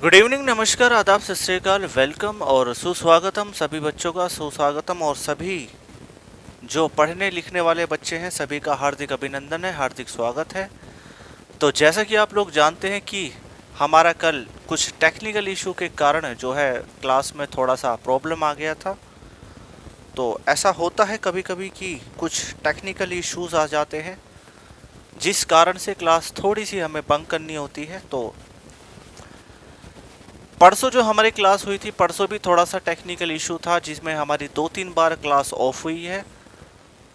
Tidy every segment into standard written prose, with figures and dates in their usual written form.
Good evening, नमस्कार, आदाब, सत श्री अकाल, वेलकम और सुस्वागतम सभी बच्चों का सुस्वागतम। और सभी जो पढ़ने लिखने वाले बच्चे हैं सभी का हार्दिक अभिनंदन है, हार्दिक स्वागत है। तो जैसा कि आप लोग जानते हैं कि हमारा कल कुछ टेक्निकल इशू के कारण जो है क्लास में थोड़ा सा प्रॉब्लम आ गया था। तो ऐसा होता है कभी कभी कि कुछ टेक्निकल इश्यूज आ जाते हैं जिस कारण से क्लास थोड़ी सी हमें बंक करनी होती है। तो परसों जो हमारी क्लास हुई थी, परसों भी थोड़ा सा टेक्निकल इशू था जिसमें हमारी 2-3 बार क्लास ऑफ हुई है।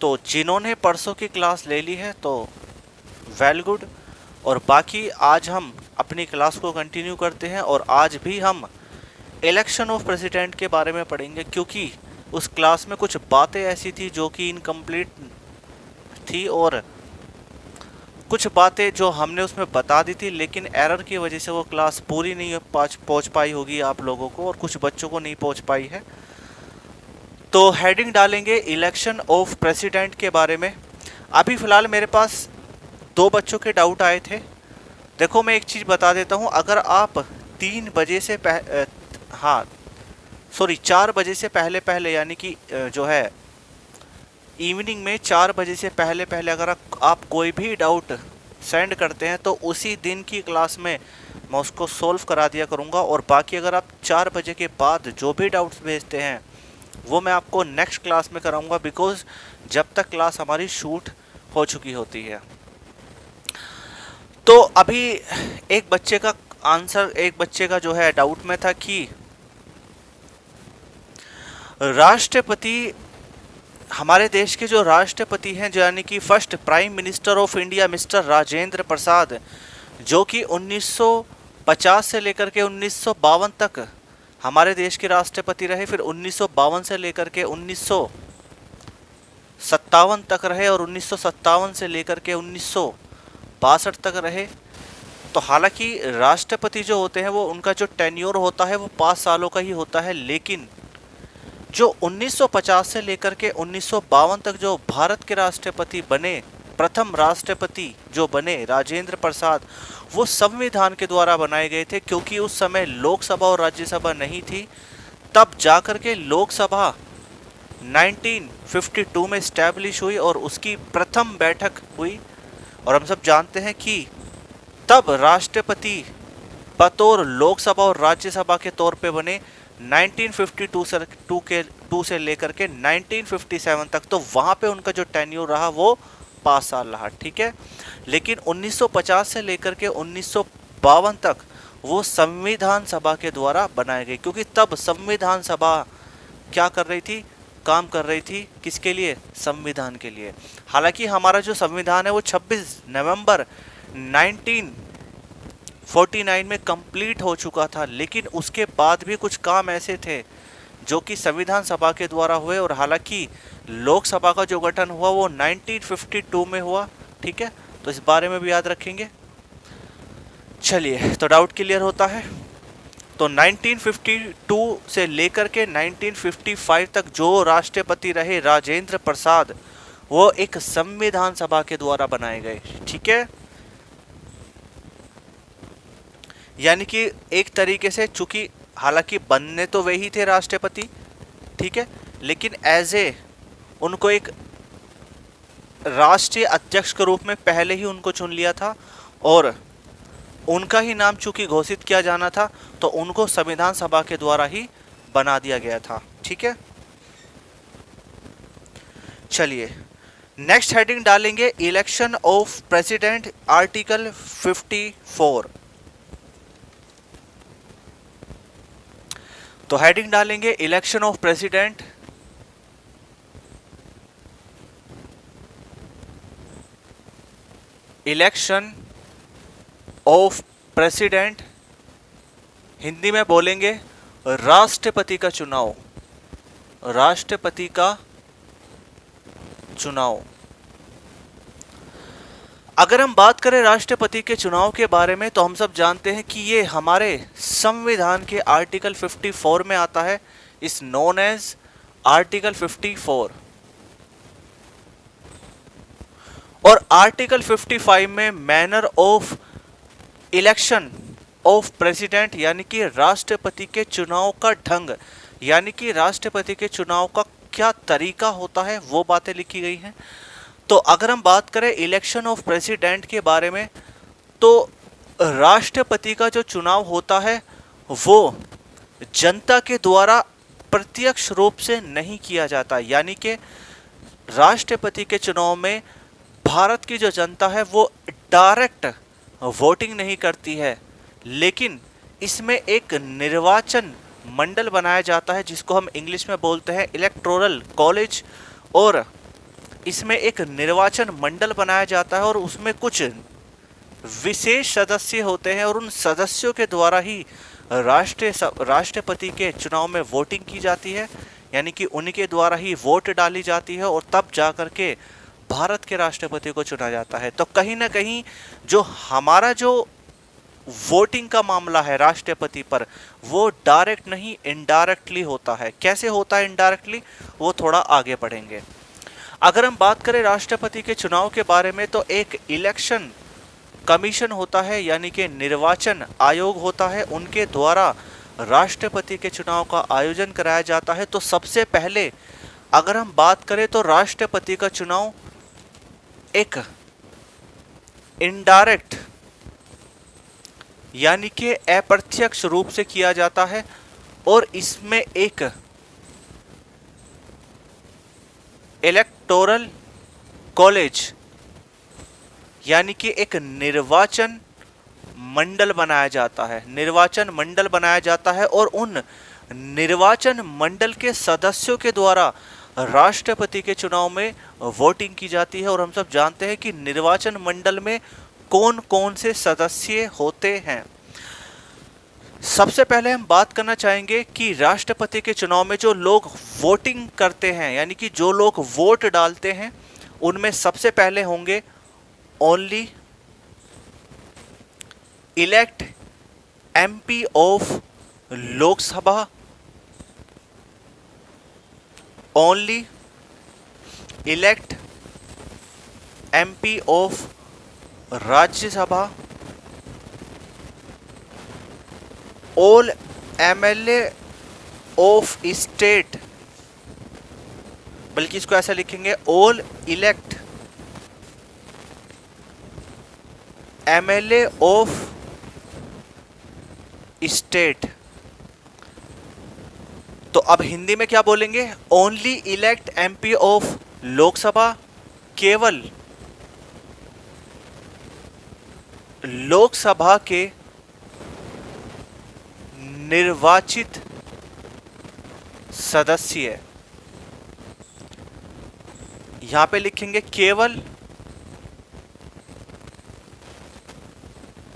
तो जिन्होंने परसों की क्लास ले ली है तो वेल गुड। और बाकी आज हम अपनी क्लास को कंटिन्यू करते हैं और आज भी हम इलेक्शन ऑफ प्रेसिडेंट के बारे में पढ़ेंगे, क्योंकि उस क्लास में कुछ बातें ऐसी थी जो कि इनकम्प्लीट थी और कुछ बातें जो हमने उसमें बता दी थी लेकिन एरर की वजह से वो क्लास पूरी नहीं पहुंच पाई होगी आप लोगों को, और कुछ बच्चों को नहीं पहुंच पाई है। तो हेडिंग डालेंगे इलेक्शन ऑफ प्रेसिडेंट के बारे में। अभी फ़िलहाल मेरे पास 2 बच्चों के डाउट आए थे। देखो, मैं एक चीज़ बता देता हूँ, अगर आप 3 बजे से 4 बजे से पहले पहले यानी कि जो है इवनिंग में 4 बजे से पहले पहले अगर आप कोई भी डाउट सेंड करते हैं तो उसी दिन की क्लास में मैं उसको सोल्व करा दिया करूँगा। और बाकी अगर आप 4 बजे के बाद जो भी डाउट्स भेजते हैं वो मैं आपको नेक्स्ट क्लास में कराऊँगा, बिकॉज जब तक क्लास हमारी शूट हो चुकी होती है। तो अभी एक बच्चे का जो है डाउट में था कि राष्ट्रपति, हमारे देश के जो राष्ट्रपति हैं जो यानी कि first prime minister of India mister Rajendra Prasad, जो कि 1950 से लेकर के 1952 तक हमारे देश के राष्ट्रपति रहे, फिर 1952 से लेकर के 1957 तक रहे और 1957 से लेकर के 1962 तक रहे। तो हालांकि राष्ट्रपति जो होते हैं वो उनका जो टेन्योर होता है वो 5 सालों का ही होता है, लेकिन जो 1950 से लेकर के 1952 तक जो भारत के राष्ट्रपति बने, प्रथम राष्ट्रपति जो बने राजेंद्र प्रसाद, वो संविधान के द्वारा बनाए गए थे। क्योंकि उस समय लोकसभा और राज्यसभा नहीं थी, तब जाकर के लोकसभा 1952 में स्टैब्लिश हुई और उसकी प्रथम बैठक हुई। और हम सब जानते हैं कि तब राष्ट्रपति बतौर लोकसभा और राज्यसभा के तौर पे बने 1952 से लेकर के 1957 तक। तो वहाँ पे उनका जो टेन्योर रहा वो 5 साल रहा, ठीक है। लेकिन 1950 से लेकर के 1952 तक वो संविधान सभा के द्वारा बनाए गए, क्योंकि तब संविधान सभा क्या कर रही थी, काम कर रही थी किसके लिए, संविधान के लिए। हालांकि हमारा जो संविधान है वो 26 नवंबर 1949 में कंप्लीट हो चुका था, लेकिन उसके बाद भी कुछ काम ऐसे थे जो कि संविधान सभा के द्वारा हुए। और हालांकि लोकसभा का जो गठन हुआ वो 1952 में हुआ, ठीक है। तो इस बारे में भी याद रखेंगे। चलिए, तो डाउट क्लियर होता है। तो 1952 से लेकर के 1955 तक जो राष्ट्रपति रहे राजेंद्र प्रसाद, वो एक संविधान सभा के द्वारा बनाए गए, ठीक है। यानी कि एक तरीके से, चूंकि हालांकि बनने तो वे ही थे राष्ट्रपति, ठीक है, लेकिन एज ए उनको एक राष्ट्रीय अध्यक्ष के रूप में पहले ही उनको चुन लिया था और उनका ही नाम चूंकि घोषित किया जाना था तो उनको संविधान सभा के द्वारा ही बना दिया गया था, ठीक है। चलिए, नेक्स्ट हेडिंग डालेंगे इलेक्शन ऑफ प्रेसिडेंट, आर्टिकल 54। तो हेडिंग डालेंगे election of president, election of president, Hindi में बोलेंगे राष्ट्रपति का चुनाव, राष्ट्रपति का चुनाव। अगर हम बात करें राष्ट्रपति के चुनाव के बारे में तो हम सब जानते हैं कि ये हमारे संविधान के आर्टिकल 54 में आता है, इस नोन एज आर्टिकल 54। और आर्टिकल 55 में manner of election of president यानी कि राष्ट्रपति के चुनाव का ढंग, यानी कि राष्ट्रपति के चुनाव का क्या तरीका होता है, वो बातें लिखी गई हैं। तो अगर हम बात करें इलेक्शन ऑफ प्रेसिडेंट के बारे में, तो राष्ट्रपति का जो चुनाव होता है वो जनता के द्वारा प्रत्यक्ष रूप से नहीं किया जाता, यानी कि राष्ट्रपति के चुनाव में भारत की जो जनता है वो डायरेक्ट वोटिंग नहीं करती है, लेकिन इसमें एक निर्वाचन मंडल बनाया जाता है जिसको हम इंग्लिश में बोलते हैं इलेक्टोरल कॉलेज, और इसमें एक निर्वाचन मंडल बनाया जाता है और उसमें कुछ विशेष सदस्य होते हैं और उन सदस्यों के द्वारा ही राष्ट्रपति के चुनाव में वोटिंग की जाती है, यानी कि उनके द्वारा ही वोट डाली जाती है और तब जाकर के भारत के राष्ट्रपति को चुना जाता है। तो कहीं ना कहीं जो हमारा जो वोटिंग का मामला है राष्ट्रपति पर, वो डायरेक्ट नहीं इनडायरेक्टली होता है। कैसे होता है इनडायरेक्टली, वो थोड़ा आगे बढ़ेंगे। अगर हम बात करें राष्ट्रपति के चुनाव के बारे में, तो एक इलेक्शन कमीशन होता है, यानी कि निर्वाचन आयोग होता है, उनके द्वारा राष्ट्रपति के चुनाव का आयोजन कराया जाता है। तो सबसे पहले अगर हम बात करें तो राष्ट्रपति का चुनाव एक इनडायरेक्ट यानी कि अप्रत्यक्ष रूप से किया जाता है और इसमें एक इलेक्टोरल कॉलेज यानी कि एक निर्वाचन मंडल बनाया जाता है, निर्वाचन मंडल बनाया जाता है और उन निर्वाचन मंडल के सदस्यों के द्वारा राष्ट्रपति के चुनाव में वोटिंग की जाती है। और हम सब जानते हैं कि निर्वाचन मंडल में कौन कौन से सदस्य होते हैं। सबसे पहले हम बात करना चाहेंगे कि राष्ट्रपति के चुनाव में जो लोग वोटिंग करते हैं, यानी कि जो लोग वोट डालते हैं, उनमें सबसे पहले होंगे only elect MP of Lok Sabha, only elect MP of Rajya Sabha, all MLA of state, बल्कि इसको ऐसा लिखेंगे all elect MLA of state. तो अब हिंदी में क्या बोलेंगे, only elect MP of Lok Sabha, केवल लोकसभा के निर्वाचित सदस्य, यहां पे लिखेंगे केवल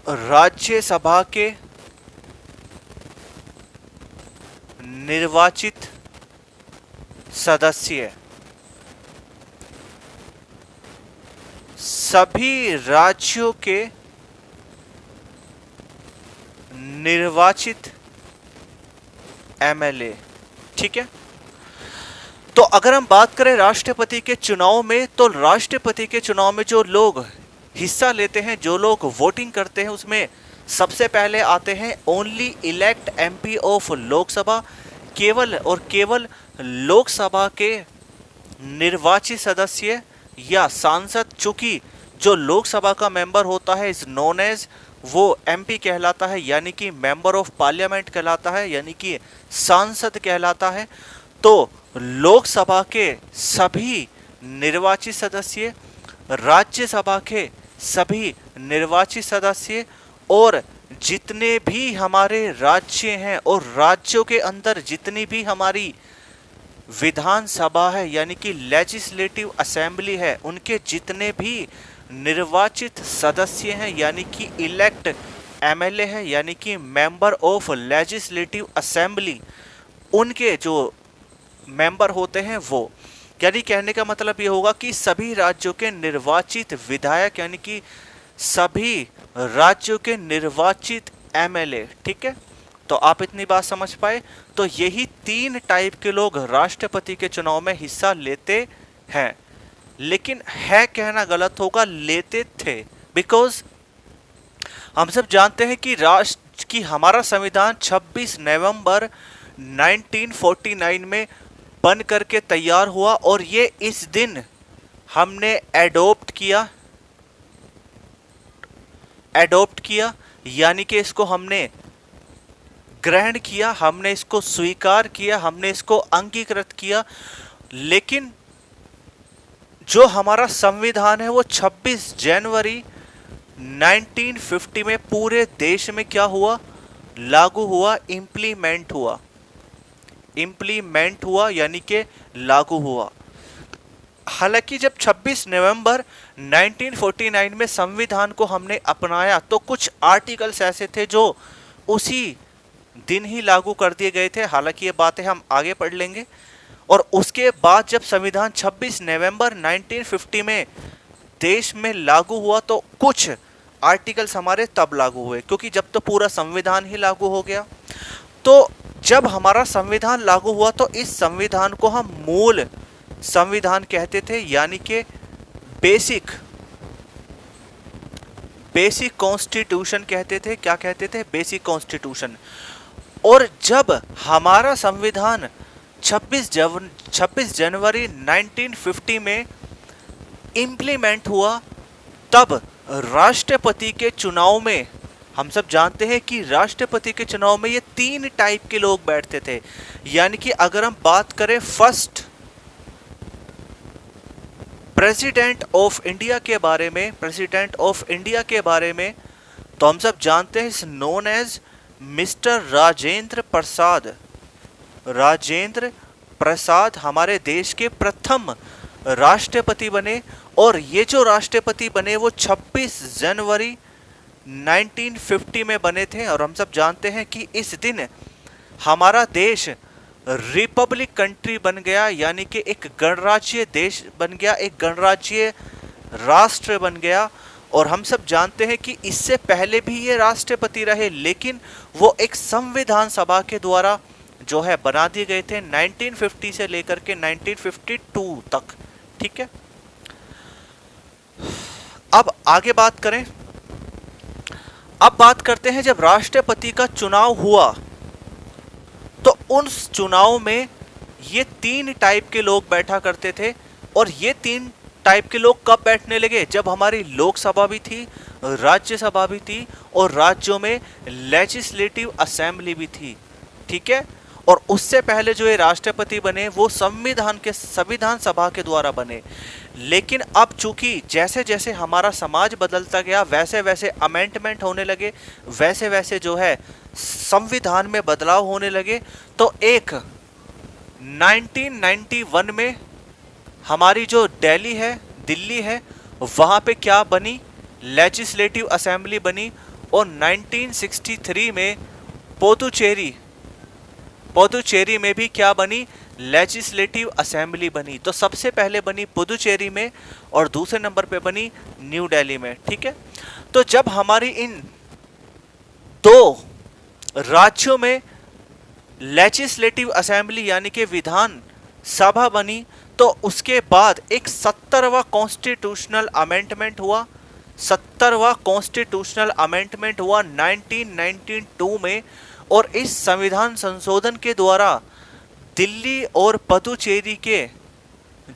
राज्यसभा के निर्वाचित सदस्य, सभी राज्यों के निर्वाचित एमएलए। ठीक है, तो अगर हम बात करें राष्ट्रपति के चुनाव में, तो राष्ट्रपति के चुनाव में जो लोग हिस्सा लेते हैं, जो लोग वोटिंग करते हैं, उसमें सबसे पहले आते हैं only elect MP of Lok Sabha, केवल और केवल लोकसभा के निर्वाचित सदस्य या सांसद। चूंकि जो लोकसभा का मेंबर होता है इज नोन एज, वो एमपी कहलाता है, यानी कि मेंबर ऑफ पार्लियामेंट कहलाता है, यानी कि सांसद कहलाता है। तो लोकसभा के सभी निर्वाचित सदस्य, राज्यसभा के सभी निर्वाचित सदस्य और जितने भी हमारे राज्य हैं और राज्यों के अंदर जितनी भी हमारी विधानसभा है, यानी कि लेजिस्लेटिव असेंबली है, उनके जितने भी निर्वाचित सदस्य हैं, यानी कि इलेक्ट एमएलए है, यानी कि मेंबर ऑफ लेजिस्लेटिव असेंबली, उनके जो मेंबर होते हैं वो, यानी कहने का मतलब ये होगा कि सभी राज्यों के निर्वाचित विधायक, यानी कि सभी राज्यों के निर्वाचित एमएलए। ठीक है, तो आप इतनी बात समझ पाए। तो यही 3 टाइप के लोग राष्ट्रपति के चुनाव में हिस्सा लेते हैं, लेकिन है कहना गलत होगा, लेते थे, बिकॉज हम सब जानते हैं कि कि हमारा संविधान 26 नवंबर 1949 में बन करके तैयार हुआ और ये इस दिन हमने एडॉप्ट किया यानी कि इसको हमने ग्रहण किया, हमने इसको स्वीकार किया, हमने इसको अंगीकृत किया। लेकिन जो हमारा संविधान है वो 26 जनवरी 1950 में पूरे देश में क्या हुआ, लागू हुआ, इम्प्लीमेंट हुआ यानी कि लागू हुआ। हालांकि जब 26 नवंबर 1949 में संविधान को हमने अपनाया तो कुछ आर्टिकल्स ऐसे थे जो उसी दिन ही लागू कर दिए गए थे। हालांकि ये बातें हम आगे पढ़ लेंगे। और उसके बाद जब संविधान 26 नवंबर 1950 में देश में लागू हुआ तो कुछ आर्टिकल्स हमारे तब लागू हुए, क्योंकि जब तो पूरा संविधान ही लागू हो गया। तो जब हमारा संविधान लागू हुआ तो इस संविधान को हम मूल संविधान कहते थे, यानी कि बेसिक कॉन्स्टिट्यूशन कहते थे। क्या कहते थे? Basic constitution. और जब हमारा संविधान 26 जनवरी 1950 में इम्प्लीमेंट हुआ तब राष्ट्रपति के चुनाव में, हम सब जानते हैं कि राष्ट्रपति के चुनाव में ये 3 टाइप के लोग बैठते थे। यानी कि अगर हम बात करें फर्स्ट प्रेसिडेंट ऑफ इंडिया के बारे में, तो हम सब जानते हैं is known as mister Rajendra Prasad हमारे देश के प्रथम राष्ट्रपति बने। और ये जो राष्ट्रपति बने वो 26 जनवरी 1950 में बने थे। और हम सब जानते हैं कि इस दिन हमारा देश रिपब्लिक कंट्री बन गया, यानी कि एक गणराज्य देश बन गया, एक गणराज्य राष्ट्र बन गया। और हम सब जानते हैं कि इससे पहले भी ये राष्ट्रपति रहे, लेकिन वो एक संविधान सभा के द्वारा जो है बना दिए गए थे 1950 से लेकर के 1952 तक। ठीक है, अब आगे बात करें। अब बात करते हैं जब राष्ट्रपति का चुनाव हुआ तो उस चुनाव में ये 3 टाइप के लोग बैठा करते थे। और ये 3 टाइप के लोग कब बैठने लगे? जब हमारी लोकसभा भी थी, राज्यसभा भी थी और राज्यों में लेजिस्लेटिव असेंबली भी थी। ठीक है, और उससे पहले जो ये राष्ट्रपति बने वो संविधान सभा के द्वारा बने। लेकिन अब चूंकि जैसे जैसे हमारा समाज बदलता गया वैसे वैसे अमेंडमेंट होने लगे, वैसे वैसे जो है संविधान में बदलाव होने लगे। तो एक 1991 में हमारी जो दिल्ली है वहाँ पे क्या बनी? लेजिस्लेटिव असेंबली बनी। और 1963 में पुदुचेरी में भी क्या बनी? लेजिस्लेटिव असेंबली बनी। तो सबसे पहले बनी पुदुचेरी में और दूसरे नंबर पे बनी न्यू दिल्ली में। ठीक है, तो जब हमारी इन 2 राज्यों में लेजिस्लेटिव असेंबली यानी कि विधान सभा बनी तो उसके बाद एक 70वां कॉन्स्टिट्यूशनल अमेंडमेंट हुआ। 70वां कॉन्स्टिट्यूशनल अमेंडमेंट हुआ 1992 में। और इस संविधान संशोधन के द्वारा दिल्ली और पुदुचेरी के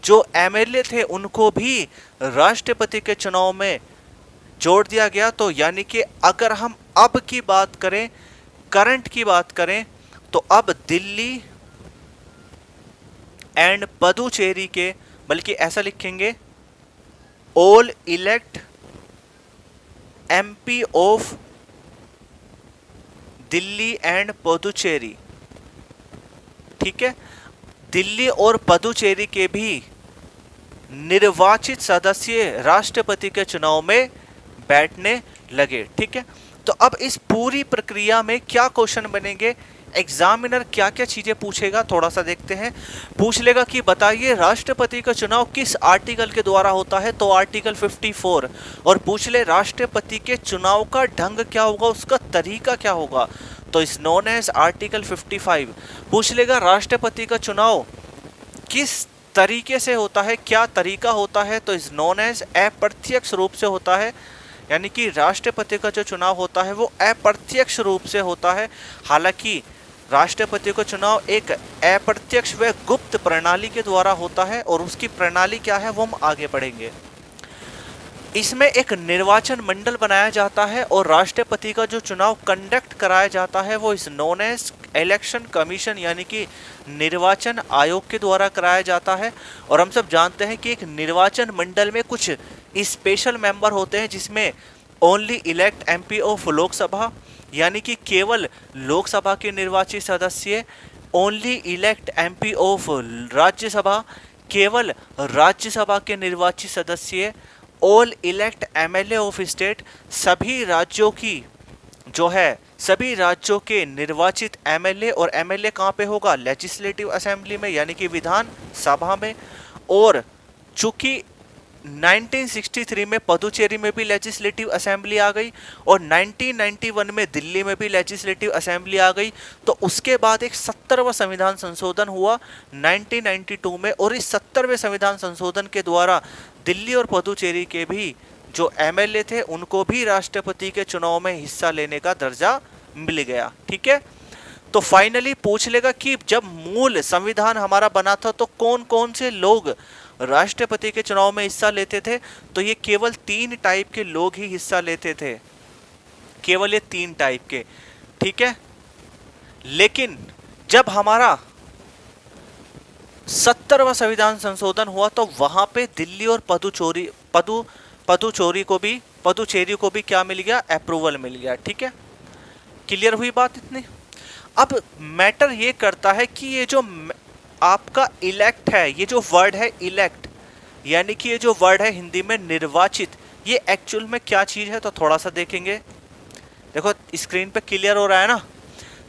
जो एमएलए थे उनको भी राष्ट्रपति के चुनाव में जोड़ दिया गया। तो यानी कि अगर हम अब की बात करें, करंट की बात करें, तो अब दिल्ली एंड पुदुचेरी के, बल्कि ऐसा लिखेंगे, all elect MP of Delhi and Puducherry. ठीक है, दिल्ली और पुदुचेरी के भी निर्वाचित सदस्य राष्ट्रपति के चुनाव में बैठने लगे। ठीक है, तो अब इस पूरी प्रक्रिया में क्या क्वेश्चन बनेंगे, एग्जामिनर क्या क्या चीजें पूछेगा, थोड़ा सा देखते हैं। पूछ लेगा कि बताइए राष्ट्रपति का चुनाव किस आर्टिकल के द्वारा होता है, तो आर्टिकल 54। और पूछ ले राष्ट्रपति के चुनाव का ढंग क्या होगा, उसका तरीका क्या होगा, तो इस नोन एज आर्टिकल 55। पूछ लेगा राष्ट्रपति का चुनाव किस तरीके से होता है, क्या तरीका होता है, तो इस नोन एज अप्रत्यक्ष रूप से होता है यानी कि राष्ट्रपति का जो चुनाव होता है वो अप्रत्यक्ष रूप से होता है। हालांकि राष्ट्रपति का चुनाव एक अप्रत्यक्ष व गुप्त प्रणाली के द्वारा होता है, और उसकी प्रणाली क्या है वो हम आगे पढ़ेंगे। इसमें एक निर्वाचन मंडल बनाया जाता है और राष्ट्रपति का जो चुनाव कंडक्ट कराया जाता है वो इस नोन एज इलेक्शन कमीशन यानी कि निर्वाचन आयोग के द्वारा कराया जाता है। और हम सब जानते हैं कि एक निर्वाचन मंडल में कुछ स्पेशल मेंबर होते हैं जिसमें only elect MP of Lok Sabha यानी कि केवल लोकसभा के निर्वाचित सदस्य, only elect MP of Rajya Sabha केवल राज्यसभा के निर्वाचित सदस्य, all elect MLA of state सभी राज्यों की जो है सभी राज्यों के निर्वाचित एमएलए, और एमएलए कहाँ पे होगा? लेजिस्लेटिव असेंबली में यानी कि विधान सभा में। और चूंकि 1963 में पुदुचेरी में भी लेजिस्लेटिव असेंबली आ गई और 1991 में दिल्ली में भी लेजिस्लेटिव असेंबली आ गई, तो उसके बाद एक 70वां संविधान संशोधन हुआ 1992 में, और इस 70वें संविधान संशोधन के द्वारा दिल्ली और पुदुचेरी के भी जो एमएलए थे उनको भी राष्ट्रपति के चुनाव में हिस्सा लेने का दर्जा मिल गया। ठीक है, तो फाइनली पूछ लेगा कि जब मूल संविधान हमारा बना था तो कौन कौन से लोग राष्ट्रपति के चुनाव में हिस्सा लेते थे? तो ये केवल 3 टाइप के लोग ही हिस्सा लेते थे, केवल ये 3 टाइप के। ठीक है, लेकिन जब हमारा 70वां संविधान संशोधन हुआ तो वहां पे दिल्ली और पुदुचेरी को भी क्या मिल गया? अप्रूवल मिल गया। ठीक है, क्लियर हुई बात इतनी? अब मैटर ये करता है कि ये जो आपका इलेक्ट है, ये जो वर्ड है इलेक्ट यानी कि ये जो वर्ड है हिंदी में निर्वाचित, ये एक्चुअल में क्या चीज है? तो थोड़ा सा देखेंगे। देखो स्क्रीन पे क्लियर हो रहा है ना?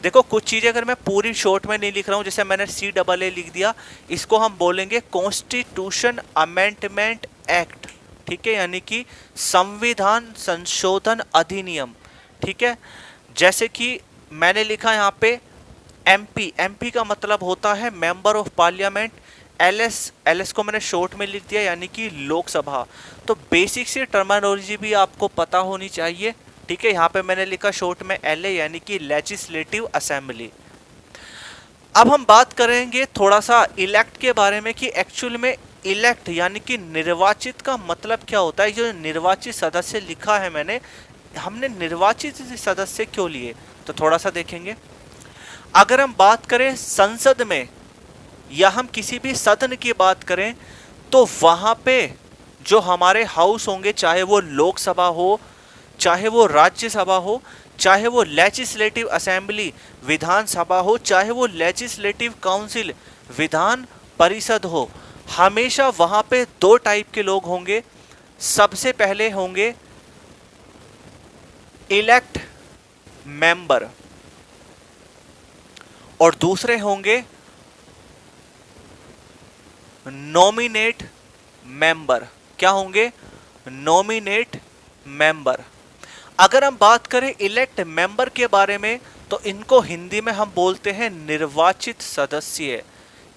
देखो कुछ चीजें अगर मैं पूरी शॉर्ट में नहीं लिख रहा हूं, जैसे मैंने CAA लिख दिया, इसको हम बोलेंगे कॉन्स्टिट्यूशन अमेंडमेंट एक्ट। ठीक है, यानी कि संविधान संशोधन अधिनियम। ठीक है, जैसे कि मैंने लिखा यहाँ पे एमपी का मतलब होता है मेंबर ऑफ पार्लियामेंट, एलएस को मैंने शॉर्ट में लिख दिया यानी कि लोकसभा। तो बेसिक सी टर्मिनोलॉजी भी आपको पता होनी चाहिए। ठीक है, यहाँ पे मैंने लिखा शॉर्ट में एलए यानी कि लेजिस्लेटिव असेंबली। अब हम बात करेंगे थोड़ा सा इलेक्ट के बारे में कि एक्चुअल में इलेक्ट यानी कि निर्वाचित का मतलब क्या होता है। जो निर्वाचित सदस्य लिखा है मैंने, हमने निर्वाचित सदस्य क्यों लिए? तो थोड़ा सा देखेंगे। अगर हम बात करें संसद में या हम किसी भी सदन की बात करें तो वहां पे जो हमारे हाउस होंगे, चाहे वो लोकसभा हो, चाहे वो राज्यसभा हो, चाहे वो लेजिस्लेटिव असेंबली विधानसभा हो, चाहे वो लेजिस्लेटिव काउंसिल विधान परिषद हो, हमेशा वहां पे 2 टाइप के लोग होंगे। सबसे पहले होंगे इलेक्ट मेंबर और दूसरे होंगे नॉमिनेट मेंबर। क्या होंगे? Nominate member. अगर हम बात करें इलेक्ट मेंबर के बारे में तो इनको हिंदी में हम बोलते हैं निर्वाचित सदस्य।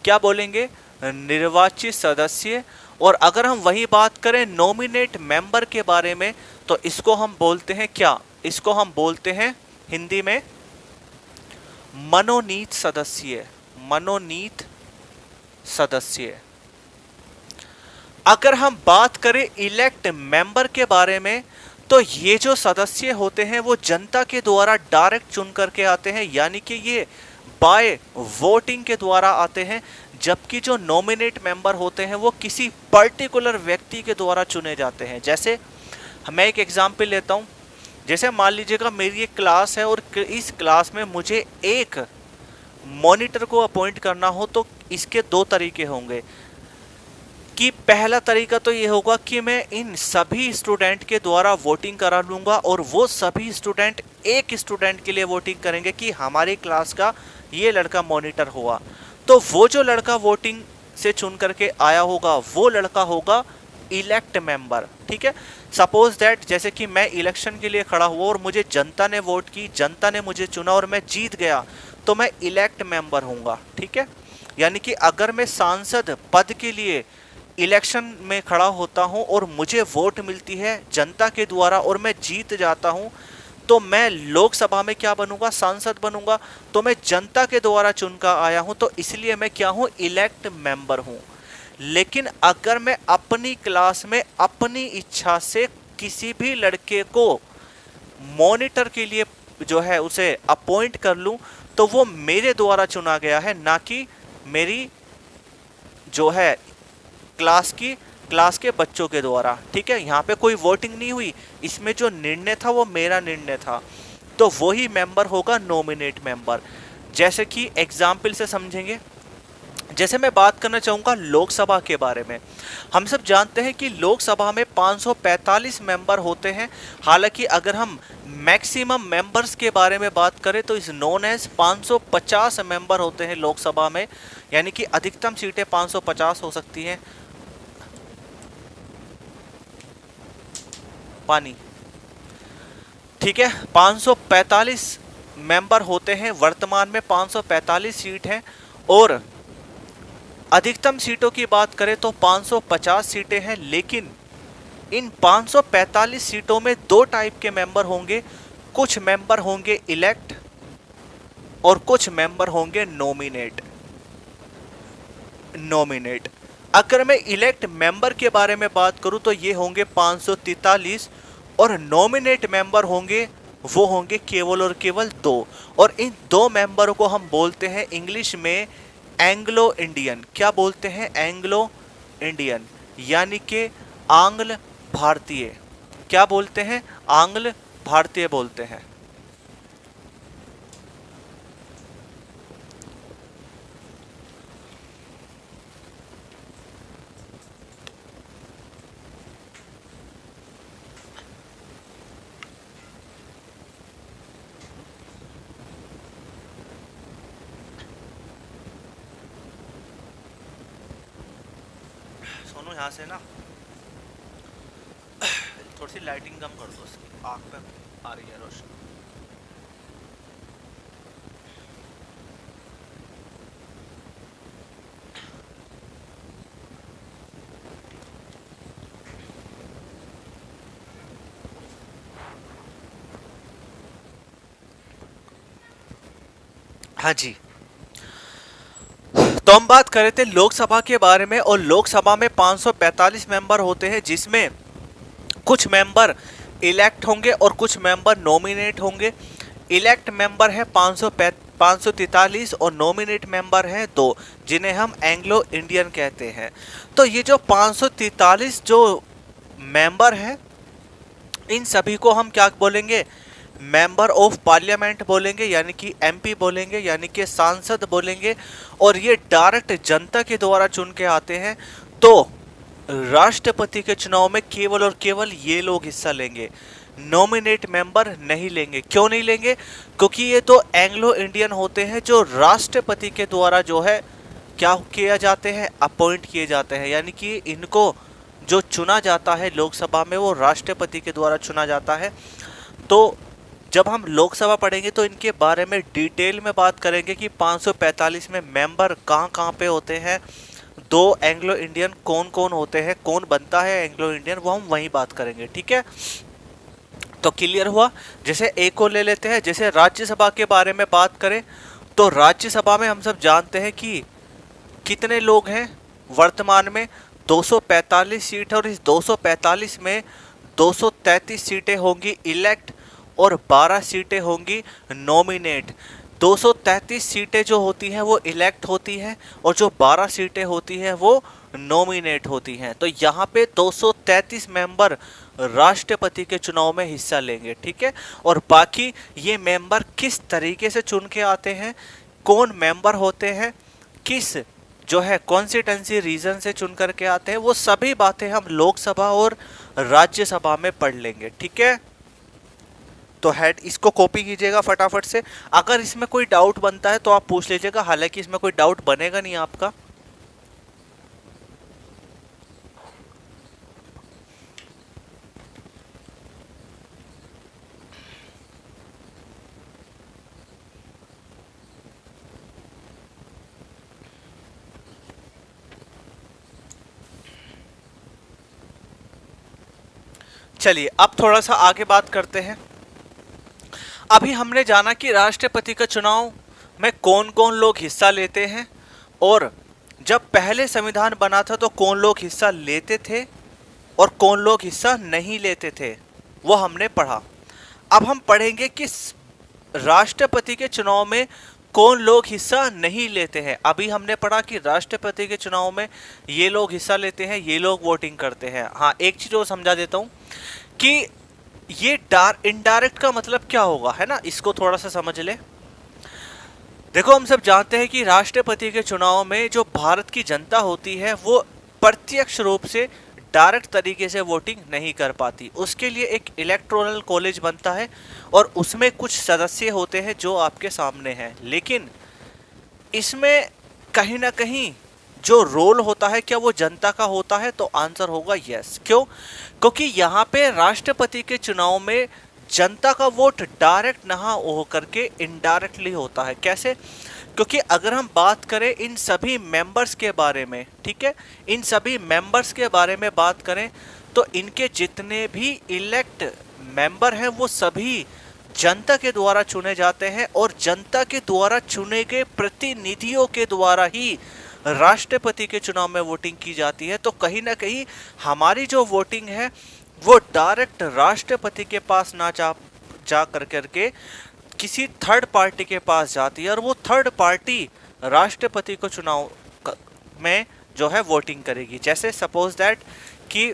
क्या बोलेंगे? निर्वाचित सदस्य। और अगर हम वही बात करें नॉमिनेट मेंबर के बारे में तो इसको हम बोलते हैं क्या? इसको हम बोलते हैं हिंदी में मनोनीत सदस्य। मनोनीत सदस्य। अगर हम बात करें इलेक्ट मेंबर के बारे में तो ये जो सदस्य होते हैं वो जनता के द्वारा डायरेक्ट चुन करके आते हैं, यानी कि ये बाय वोटिंग के द्वारा आते हैं, जबकि जो नॉमिनेट मेंबर होते हैं वो किसी पर्टिकुलर व्यक्ति के द्वारा चुने जाते हैं। जैसे मैं एक एग्जाम्पल लेता हूँ, जैसे मान लीजिएगा मेरी एक क्लास है और इस क्लास में मुझे एक मॉनिटर को अपॉइंट करना हो तो इसके 2 तरीके होंगे। कि पहला तरीका तो ये होगा कि मैं इन सभी स्टूडेंट के द्वारा वोटिंग करा लूँगा और वो सभी स्टूडेंट एक स्टूडेंट के लिए वोटिंग करेंगे कि हमारी क्लास का ये लड़का मॉनिटर हुआ। तो वो जो लड़का वोटिंग से चुन करके आया होगा वो लड़का होगा इलेक्ट मेंबर। ठीक है, सपोज दैट जैसे कि मैं इलेक्शन के लिए खड़ा हुआ और मुझे जनता ने वोट की, जनता ने मुझे चुना और मैं जीत गया तो मैं इलेक्ट मेंबर हूँगा। ठीक है, यानी कि अगर मैं सांसद पद के लिए इलेक्शन में खड़ा होता हूं और मुझे वोट मिलती है जनता के द्वारा और मैं जीत जाता हूं, तो मैं लोकसभा में क्या बनूंगा, सांसद बनूंगा। तो मैं जनता के द्वारा चुनकर आया हूं, तो इसलिए मैं क्या हूं, इलेक्ट मेंबर हूं। लेकिन अगर मैं अपनी क्लास में अपनी इच्छा से किसी भी लड़के को मॉनिटर के लिए जो है उसे अपॉइंट कर लूं, तो वो मेरे द्वारा चुना गया है, ना कि मेरी जो है क्लास के बच्चों के द्वारा। ठीक है, यहाँ पे कोई वोटिंग नहीं हुई, इसमें जो निर्णय था वो मेरा निर्णय था। तो वही मेंबर होगा नॉमिनेट मेंबर। जैसे कि एग्जाम्पल से समझेंगे, जैसे मैं बात करना चाहूँगा लोकसभा के बारे में। हम सब जानते हैं कि लोकसभा में 545 मेंबर होते हैं। हालांकि अगर हम मैक्सिमम मेंबर्स के बारे में बात करें तो इस नोन एज 550 मेंबर होते हैं लोकसभा में, यानी कि अधिकतम सीटें 550 हो सकती हैं। पानी, ठीक है, 545 मेंबर होते हैं। वर्तमान में 545 सीट हैं और अधिकतम सीटों की बात करें तो 550 सीटें हैं। लेकिन इन 545 सीटों में दो टाइप के मेंबर होंगे, कुछ मेंबर होंगे इलेक्ट और कुछ मेंबर होंगे नॉमिनेट। अगर मैं इलेक्ट मेंबर के बारे में बात करूं तो ये होंगे 543 और नॉमिनेट मेंबर होंगे, वो होंगे केवल और केवल दो। और इन दो मेंबरों को हम बोलते हैं इंग्लिश में एंग्लो इंडियन। क्या बोलते हैं, एंग्लो इंडियन, यानी कि आंग्ल भारतीय। क्या बोलते हैं, आंग्ल भारतीय बोलते हैं। सोनू यहाँ से ना थोड़ी सी लाइटिंग कम कर दो, उसकी आँख पे आ रही है रोशनी। हाँ जी, तो हम बात कर रहे थे लोकसभा के बारे में, और लोकसभा में 545 मेंबर होते हैं, जिसमें कुछ मेंबर इलेक्ट होंगे और कुछ मेंबर नॉमिनेट होंगे। इलेक्ट मेंबर है 543 और नॉमिनेट मेंबर है दो, जिन्हें हम एंग्लो इंडियन कहते हैं। तो ये जो 543 जो मेंबर है, इन सभी को हम क्या बोलेंगे, मेंबर ऑफ पार्लियामेंट बोलेंगे, यानी कि एमपी बोलेंगे, यानी कि सांसद बोलेंगे। और ये डायरेक्ट जनता के द्वारा चुन के आते हैं। तो राष्ट्रपति के चुनाव में केवल और केवल ये लोग हिस्सा लेंगे, नॉमिनेट मेंबर नहीं लेंगे। क्यों नहीं लेंगे, क्योंकि ये तो एंग्लो इंडियन होते हैं जो राष्ट्रपति के द्वारा जो है क्या किया जाते हैं, अपॉइंट किए जाते हैं। यानी कि इनको जो चुना जाता है लोकसभा में वो राष्ट्रपति के द्वारा चुना जाता है। तो जब हम लोकसभा पढ़ेंगे तो इनके बारे में डिटेल में बात करेंगे कि 545 में मेंबर कहाँ कहाँ पे होते हैं, दो एंग्लो इंडियन कौन कौन होते हैं, कौन बनता है एंग्लो इंडियन, वो हम वहीं बात करेंगे। ठीक है, तो क्लियर हुआ। जैसे एक को ले लेते हैं, जैसे राज्यसभा के बारे में बात करें तो राज्यसभा में हम सब जानते हैं कि कितने लोग हैं वर्तमान में, 245 सीट है। और इस 245 में 233 सीटें होंगी इलेक्ट और 12 सीटें होंगी नॉमिनेट। 233 सीटें जो होती हैं वो इलेक्ट होती हैं और जो 12 सीटें होती हैं वो नॉमिनेट होती हैं। तो यहाँ पे 233 मेंबर राष्ट्रपति के चुनाव में हिस्सा लेंगे। ठीक है, और बाकी ये मेंबर किस तरीके से चुन के आते हैं, कौन मेंबर होते हैं, किस जो है कॉन्स्टिट्यूंसी रीजन से चुन करके आते हैं, वो सभी बातें हम लोकसभा और राज्यसभा में पढ़ लेंगे। ठीक है, तो हेड इसको कॉपी कीजिएगा फटाफट से। अगर इसमें कोई डाउट बनता है तो आप पूछ लीजिएगा, हालांकि इसमें कोई डाउट बनेगा नहीं आपका। चलिए अब थोड़ा सा आगे बात करते हैं। अभी हमने जाना कि राष्ट्रपति का चुनाव में कौन कौन लोग हिस्सा लेते हैं, और जब पहले संविधान बना था तो कौन लोग हिस्सा लेते थे और कौन लोग हिस्सा नहीं लेते थे, वो हमने पढ़ा। अब हम पढ़ेंगे कि राष्ट्रपति के चुनाव में कौन लोग हिस्सा नहीं लेते हैं। अभी हमने पढ़ा कि राष्ट्रपति के चुनाव में ये लोग हिस्सा लेते हैं, ये लोग वोटिंग करते हैं। हाँ, एक चीज और समझा देता हूँ कि ये इनडायरेक्ट का मतलब क्या होगा, है ना, इसको थोड़ा सा समझ ले। देखो, हम सब जानते हैं कि राष्ट्रपति के चुनाव में जो भारत की जनता होती है वो प्रत्यक्ष रूप से डायरेक्ट तरीके से वोटिंग नहीं कर पाती। उसके लिए एक इलेक्टोरल कॉलेज बनता है और उसमें कुछ सदस्य होते हैं जो आपके सामने हैं, लेकिन इसमें कहीं ना कहीं जो रोल होता है क्या वो जनता का होता है, तो आंसर होगा यस। क्यों? क्योंकि यहाँ पे राष्ट्रपति के चुनाव में जनता का वोट डायरेक्ट ना हो करके इनडायरेक्टली होता है। कैसे? क्योंकि अगर हम बात करें इन सभी मेंबर्स के बारे में, ठीक है, इन सभी मेंबर्स के बारे में बात करें तो इनके जितने भी इलेक्ट मेंबर हैं वो सभी जनता के द्वारा चुने जाते हैं, और जनता के द्वारा चुने गए प्रतिनिधियों के द्वारा ही राष्ट्रपति के चुनाव में वोटिंग की जाती है। तो कहीं ना कहीं हमारी जो वोटिंग है वो डायरेक्ट राष्ट्रपति के पास ना जा करके किसी थर्ड पार्टी के पास जाती है, और वो थर्ड पार्टी राष्ट्रपति को चुनाव में जो है वोटिंग करेगी। जैसे सपोज दैट कि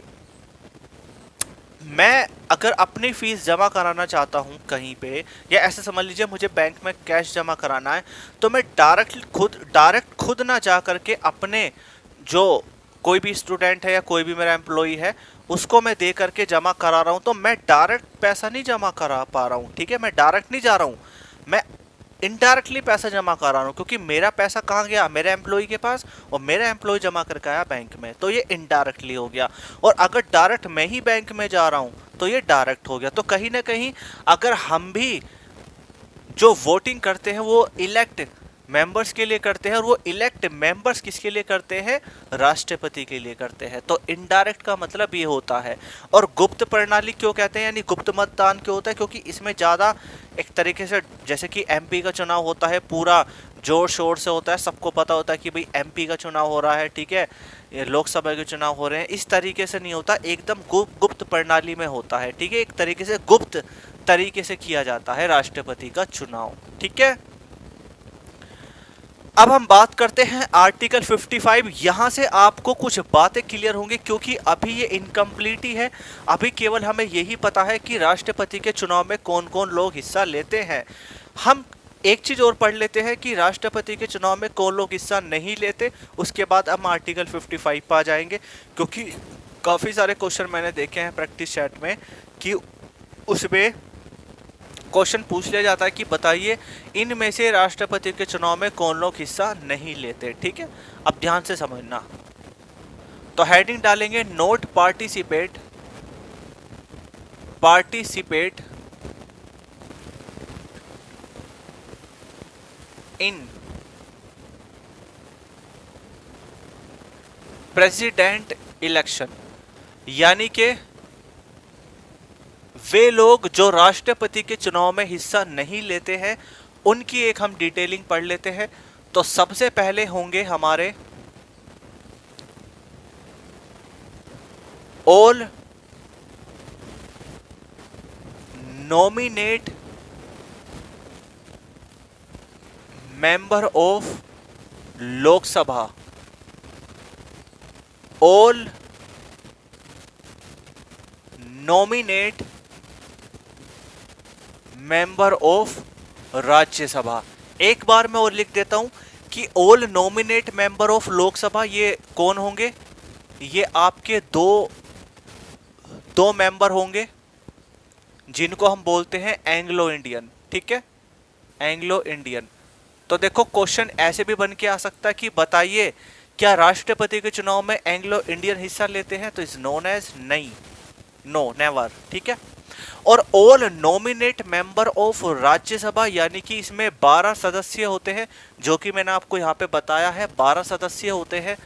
मैं अगर अपनी फीस जमा कराना चाहता हूँ कहीं पे, या ऐसे समझ लीजिए मुझे बैंक में कैश जमा कराना है, तो मैं डायरेक्ट खुद ना जा करके अपने जो कोई भी स्टूडेंट है या कोई भी मेरा एम्प्लॉई है उसको मैं दे करके जमा करा रहा हूँ, तो मैं डायरेक्ट पैसा नहीं जमा करा पा रहा हूँ। ठीक है, मैं डायरेक्ट नहीं जा रहा हूँ, मैं इनडायरेक्टली पैसा जमा कर रहा हूँ, क्योंकि मेरा पैसा कहाँ गया? मेरे एम्प्लॉय के पास, और मेरा एम्प्लॉय जमा करके आया बैंक में, तो ये इनडायरेक्टली हो गया। और अगर डायरेक्ट मैं ही बैंक में जा रहा हूँ तो ये डायरेक्ट हो गया। तो कहीं ना कहीं अगर हम भी जो वोटिंग करते हैं वो इलेक्ट मेंबर्स के लिए करते हैं, और वो इलेक्ट मेंबर्स किसके लिए करते हैं? राष्ट्रपति के लिए करते हैं। तो इनडायरेक्ट का मतलब ये होता है। और गुप्त प्रणाली क्यों कहते हैं, यानी गुप्त मतदान क्यों होता है? क्योंकि इसमें ज़्यादा एक तरीके से, जैसे कि एमपी का चुनाव होता है पूरा जोर शोर से होता है, सबको पता होता है कि भाई एमपी का चुनाव हो रहा है, ठीक है, लोकसभा के चुनाव हो रहे हैं, इस तरीके से नहीं होता, एकदम गुप्त प्रणाली में होता है। ठीक है, एक तरीके से गुप्त तरीके से किया जाता है राष्ट्रपति का चुनाव। ठीक है, अब हम बात करते हैं आर्टिकल 55। यहाँ से आपको कुछ बातें क्लियर होंगी, क्योंकि अभी ये इनकम्प्लीट ही है। अभी केवल हमें यही पता है कि राष्ट्रपति के चुनाव में कौन कौन लोग हिस्सा लेते हैं। हम एक चीज़ और पढ़ लेते हैं कि राष्ट्रपति के चुनाव में कौन लोग हिस्सा नहीं लेते, उसके बाद हम आर्टिकल 55 पर आ जाएंगे। क्योंकि काफ़ी सारे क्वेश्चन मैंने देखे हैं प्रैक्टिस चैट में कि उसमें क्वेश्चन पूछ लिया जाता है कि बताइए इनमें से राष्ट्रपति के चुनाव में कौन लोग हिस्सा नहीं लेते। ठीक है, अब ध्यान से समझना। तो हेडिंग डालेंगे note participate in president election, यानी कि वे लोग जो राष्ट्रपति के चुनाव में हिस्सा नहीं लेते हैं उनकी एक हम डिटेलिंग पढ़ लेते हैं। तो सबसे पहले होंगे हमारे all nominate member of Lok Sabha, all nominate member of Rajya Sabha. एक बार मैं और लिख देता हूं कि all nominate member of Lok Sabha ये कौन होंगे? ये आपके दो मेंबर होंगे जिनको हम बोलते हैं एंग्लो इंडियन। ठीक है, एंग्लो इंडियन। तो देखो क्वेश्चन ऐसे भी बन के आ सकता है कि बताइए क्या राष्ट्रपति के चुनाव में एंग्लो इंडियन हिस्सा लेते हैं? तो इज नोन एज नहीं, नो, नेवर। ठीक है, और all nominate member of Rajya Sabha, यानी कि इसमें 12 सदस्य होते हैं, जो कि मैंने आपको यहाँ पे बताया है 12 सदस्य होते हैं,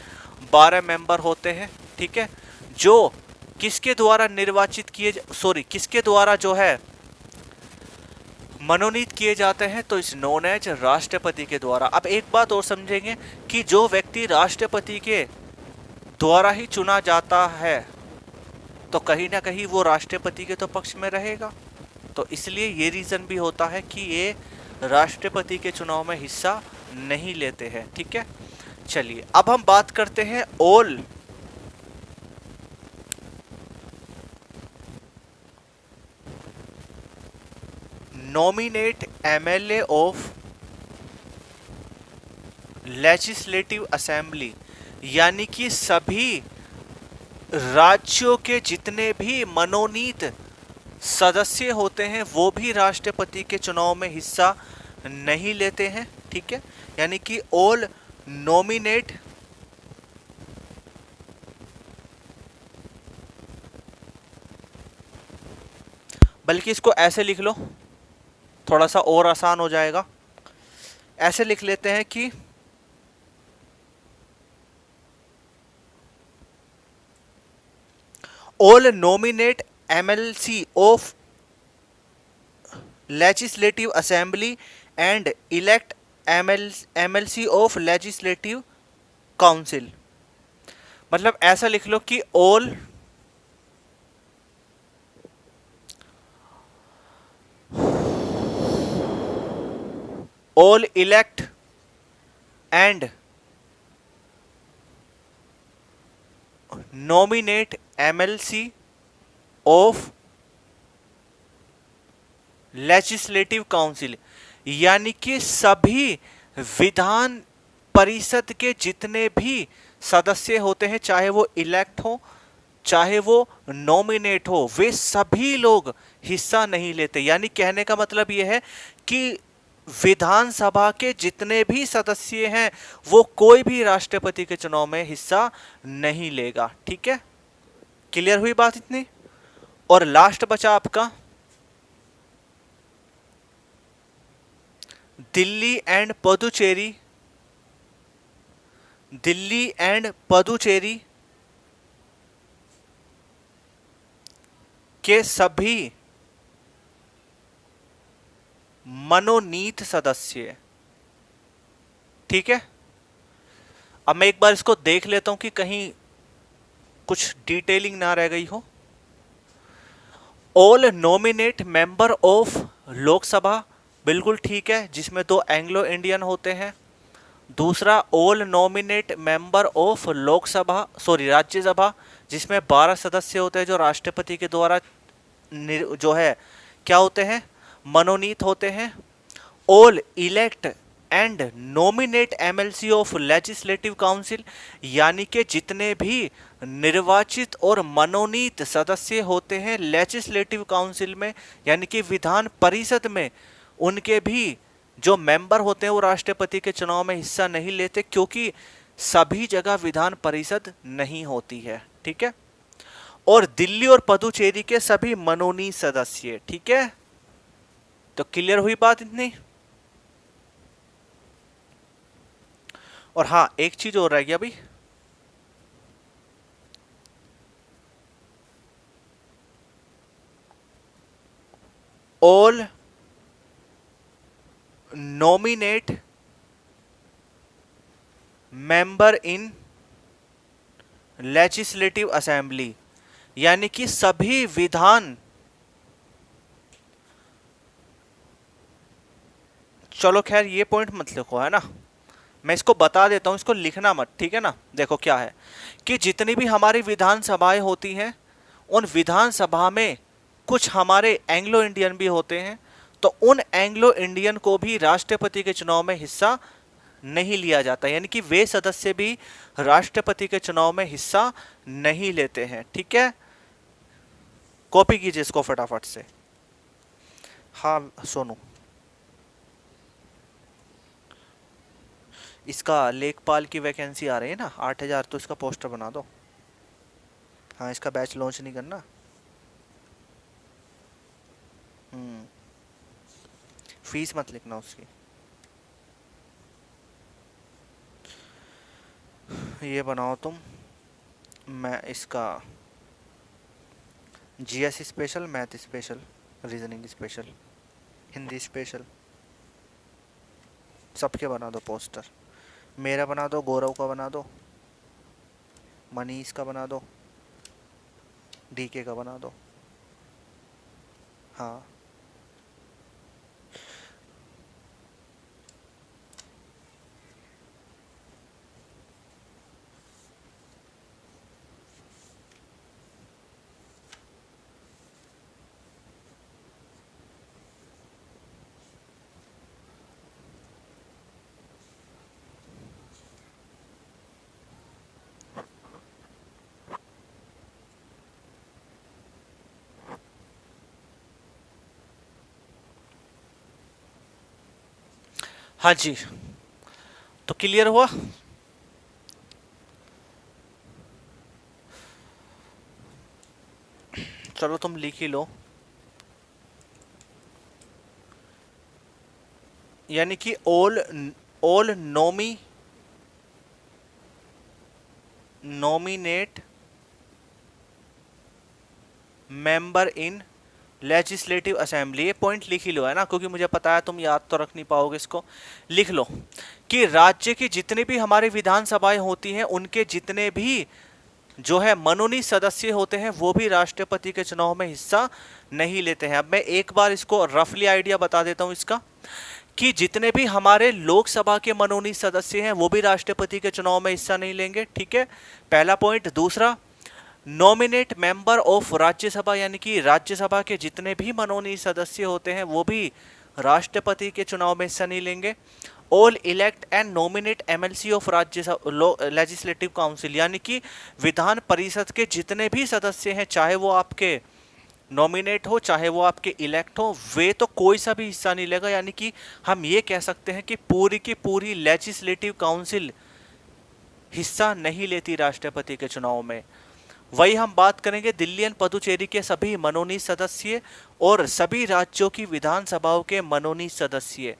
12 मेंबर होते हैं। ठीक है, जो किसके द्वारा निर्वाचित किए, सॉरी किसके द्वारा जो है मनोनीत किए जाते हैं, तो इस नोन एज राष्ट्रपति के द्वारा। अब एक बात और समझेंगे कि जो व्यक्ति राष्ट्रपति के द्वारा ही चुना जाता है तो कहीं ना कहीं वो राष्ट्रपति के तो पक्ष में रहेगा, तो इसलिए ये रीजन भी होता है कि ये राष्ट्रपति के चुनाव में हिस्सा नहीं लेते हैं। ठीक है, चलिए अब हम बात करते हैं all nominate MLA of legislative assembly, यानी कि सभी राज्यों के जितने भी मनोनीत सदस्य होते हैं वो भी राष्ट्रपति के चुनाव में हिस्सा नहीं लेते हैं। ठीक है, यानी कि ऑल नॉमिनेट बल्कि इसको ऐसे लिख लो, थोड़ा सा और आसान हो जाएगा। ऐसे लिख लेते हैं कि all nominate MLC of legislative assembly and elect MLC of legislative council. मतलब ऐसा लिख लो कि all elect and nominate MLC of legislative council, यानी कि सभी विधान परिषद के जितने भी सदस्य होते हैं, चाहे वो इलेक्ट हो चाहे वो नॉमिनेट हो, वे सभी लोग हिस्सा नहीं लेते। यानी कहने का मतलब यह है कि विधानसभा के जितने भी सदस्य हैं वो कोई भी राष्ट्रपति के चुनाव में हिस्सा नहीं लेगा। ठीक है, क्लियर हुई बात इतनी। और लास्ट बचा आपका दिल्ली एंड पुदुचेरी, दिल्ली एंड पुदुचेरी के सभी मनोनीत सदस्य। ठीक है, अब मैं एक बार इसको देख लेता हूं कि कहीं कुछ डिटेलिंग ना रह गई हो। All nominate member of Lok Sabha, बिल्कुल ठीक है, जिसमें 2 एंग्लो इंडियन होते हैं। दूसरा all nominate member of Lok Sabha, sorry Rajya Sabha, जिसमें 12 सदस्य होते हैं जो राष्ट्रपति के द्वारा जो है क्या होते हैं, मनोनीत होते हैं। All elect and nominate MLC of legislative council, यानी कि जितने भी निर्वाचित और मनोनीत सदस्य होते हैं लेजिस्लेटिव काउंसिल में, यानी कि विधान परिषद में, उनके भी जो मेंबर होते हैं वो राष्ट्रपति के चुनाव में हिस्सा नहीं लेते, क्योंकि सभी जगह विधान परिषद नहीं होती है। ठीक है, और दिल्ली और पुदुचेरी के सभी मनोनीत सदस्य। ठीक है, तो क्लियर हुई बात इतनी। और हाँ, एक चीज और रह गया अभी, all nominate member in legislative assembly, यानी कि सभी विधान, चलो खैर ये पॉइंट मत लिखो, है ना, मैं इसको बता देता हूं, इसको लिखना मत। ठीक है ना, देखो क्या है कि जितनी भी हमारी विधानसभाएं होती हैं उन विधानसभा में कुछ हमारे एंग्लो इंडियन भी होते हैं, तो उन एंग्लो इंडियन को भी राष्ट्रपति के चुनाव में हिस्सा नहीं लिया जाता, यानी कि वे सदस्य भी राष्ट्रपति के चुनाव में हिस्सा नहीं लेते हैं। ठीक है, कॉपी कीजिए इसको फटाफट से। हाँ सोनू, इसका लेखपाल की वैकेंसी आ रही है ना 8000, तो इसका पोस्टर बना दो। हाँ, इसका बैच लॉन्च नहीं करना। फीस मत लिखना उसकी। ये बनाओ तुम, मैं इसका GS special, math special, reasoning special, Hindi special, सबके बना दो पोस्टर। मेरा बना दो, गौरव का बना दो, मनीष का बना दो, डीके का बना दो। हाँ हाँ जी, तो क्लियर हुआ। चलो तुम लिख ही लो। यानी कि all nominate member in legislative assembly, ये पॉइंट लिख ही लो, है ना, क्योंकि मुझे पता है तुम याद तो रख नहीं पाओगे इसको। लिख लो कि राज्य की जितनी भी हमारी विधानसभाएं होती हैं उनके जितने भी जो है मनोनीत सदस्य होते हैं वो भी राष्ट्रपति के चुनाव में हिस्सा नहीं लेते हैं। अब मैं एक बार इसको रफली आइडिया बता देता हूं इसका, कि जितने भी हमारे लोकसभा के मनोनीत सदस्य हैं वो भी राष्ट्रपति के चुनाव में हिस्सा नहीं लेंगे, ठीक है, पहला पॉइंट। दूसरा, नॉमिनेट मेंबर ऑफ राज्यसभा, यानी कि राज्यसभा के जितने भी मनोनीत सदस्य होते हैं वो भी राष्ट्रपति के चुनाव में हिस्सा नहीं लेंगे। All elect and nominate MLC of Rajya Sabha legislative council, यानी कि विधान परिषद के जितने भी सदस्य हैं, चाहे वो आपके नॉमिनेट हो चाहे वो आपके इलेक्ट हो, वे तो कोई सा भी हिस्सा नहीं लेगा। यानी कि हम ये कह सकते हैं कि पूरी की पूरी लेजिस्लेटिव काउंसिल हिस्सा नहीं लेती राष्ट्रपति के चुनाव में। वही हम बात करेंगे दिल्ली एंड पुदुचेरी के सभी मनोनीत सदस्य और सभी राज्यों की विधानसभाओं के मनोनीत सदस्य,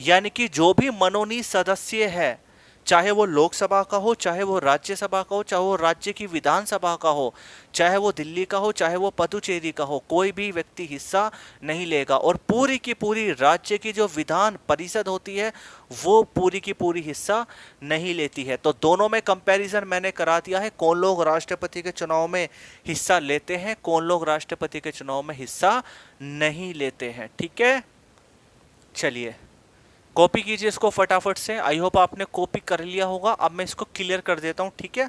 यानी कि जो भी मनोनीत सदस्य है, चाहे वो लोकसभा का हो, चाहे वो राज्यसभा का हो, चाहे वो राज्य की विधानसभा का हो, चाहे वो दिल्ली का हो, चाहे वो पुदुचेरी का हो, कोई भी व्यक्ति हिस्सा नहीं लेगा। और पूरी की पूरी राज्य की जो विधान परिषद होती है वो पूरी की पूरी हिस्सा नहीं लेती है। तो दोनों में कंपैरिजन मैंने करा दिया है, कौन लोग राष्ट्रपति के चुनाव में हिस्सा लेते हैं, कौन लोग राष्ट्रपति के चुनाव में हिस्सा नहीं लेते हैं, ठीक है। चलिए कॉपी कीजिए इसको फटाफट से। आई होप आपने कॉपी कर लिया होगा। अब मैं इसको क्लियर कर देता हूँ, ठीक है।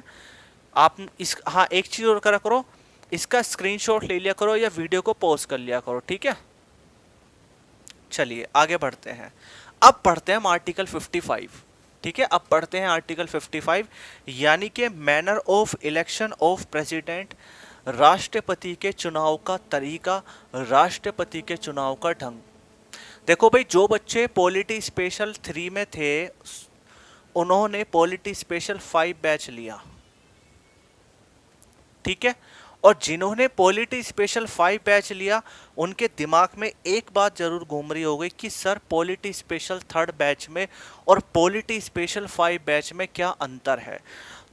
आप इस, हाँ, एक चीज और करा करो, इसका स्क्रीनशॉट ले लिया करो या वीडियो को पॉज कर लिया करो, ठीक है। चलिए आगे बढ़ते हैं। अब पढ़ते हैं हम आर्टिकल 55, ठीक है। अब पढ़ते हैं आर्टिकल 55, यानी कि manner of election of president, राष्ट्रपति के चुनाव का तरीका, राष्ट्रपति के चुनाव का ढंग। देखो भाई, जो बच्चे पॉलिटी स्पेशल 3 में थे उन्होंने पॉलिटी स्पेशल 5 बैच लिया, ठीक है। और जिन्होंने पॉलिटी स्पेशल 5 बैच लिया उनके दिमाग में एक बात जरूर घूम रही हो गई कि sir polity special 3rd batch में और पॉलिटी स्पेशल 5 बैच में क्या अंतर है।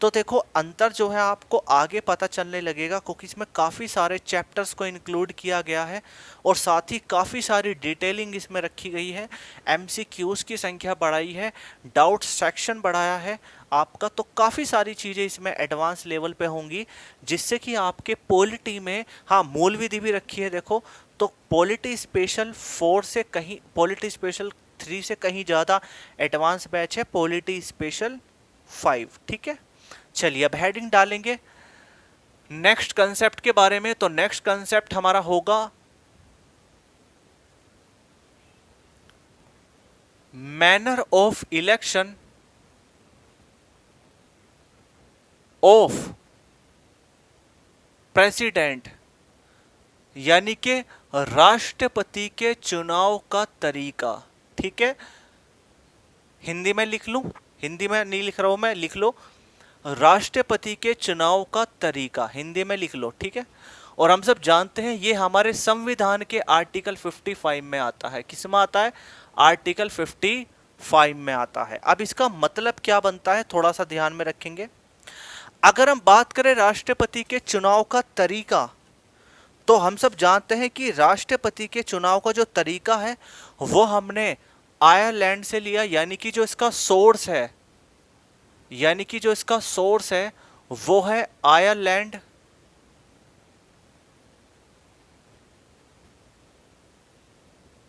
तो देखो अंतर जो है आपको आगे पता चलने लगेगा, क्योंकि इसमें काफ़ी सारे चैप्टर्स को इंक्लूड किया गया है और साथ ही काफ़ी सारी डिटेलिंग इसमें रखी गई है। एमसीक्यूज़ की संख्या बढ़ाई है, डाउट सेक्शन बढ़ाया है आपका, तो काफ़ी सारी चीज़ें इसमें एडवांस लेवल पे होंगी, जिससे कि आपके पॉलिटी में, हाँ, मूल विधि भी रखी है देखो। तो पॉलिटी स्पेशल 4 से कहीं, पॉलिटी स्पेशल 3 से कहीं ज़्यादा एडवांस बैच है पॉलिटी स्पेशल 5, ठीक है। चलिए अब हेडिंग डालेंगे नेक्स्ट कंसेप्ट के बारे में। तो नेक्स्ट कंसेप्ट हमारा होगा manner of election of president, यानी कि राष्ट्रपति के चुनाव का तरीका, ठीक है। हिंदी में लिख लूं, हिंदी में नहीं लिख रहा हूं मैं, लिख लो राष्ट्रपति के चुनाव का तरीका, हिंदी में लिख लो, ठीक है। और हम सब जानते हैं ये हमारे संविधान के आर्टिकल 55 में आता है। किस में आता है? आर्टिकल 55 में आता है। अब इसका मतलब क्या बनता है थोड़ा सा ध्यान में रखेंगे। अगर हम बात करें राष्ट्रपति के चुनाव का तरीका, तो हम सब जानते हैं कि राष्ट्रपति के चुनाव का जो तरीका है वो हमने आयरलैंड से लिया, यानी कि जो इसका सोर्स है, वो है आयरलैंड।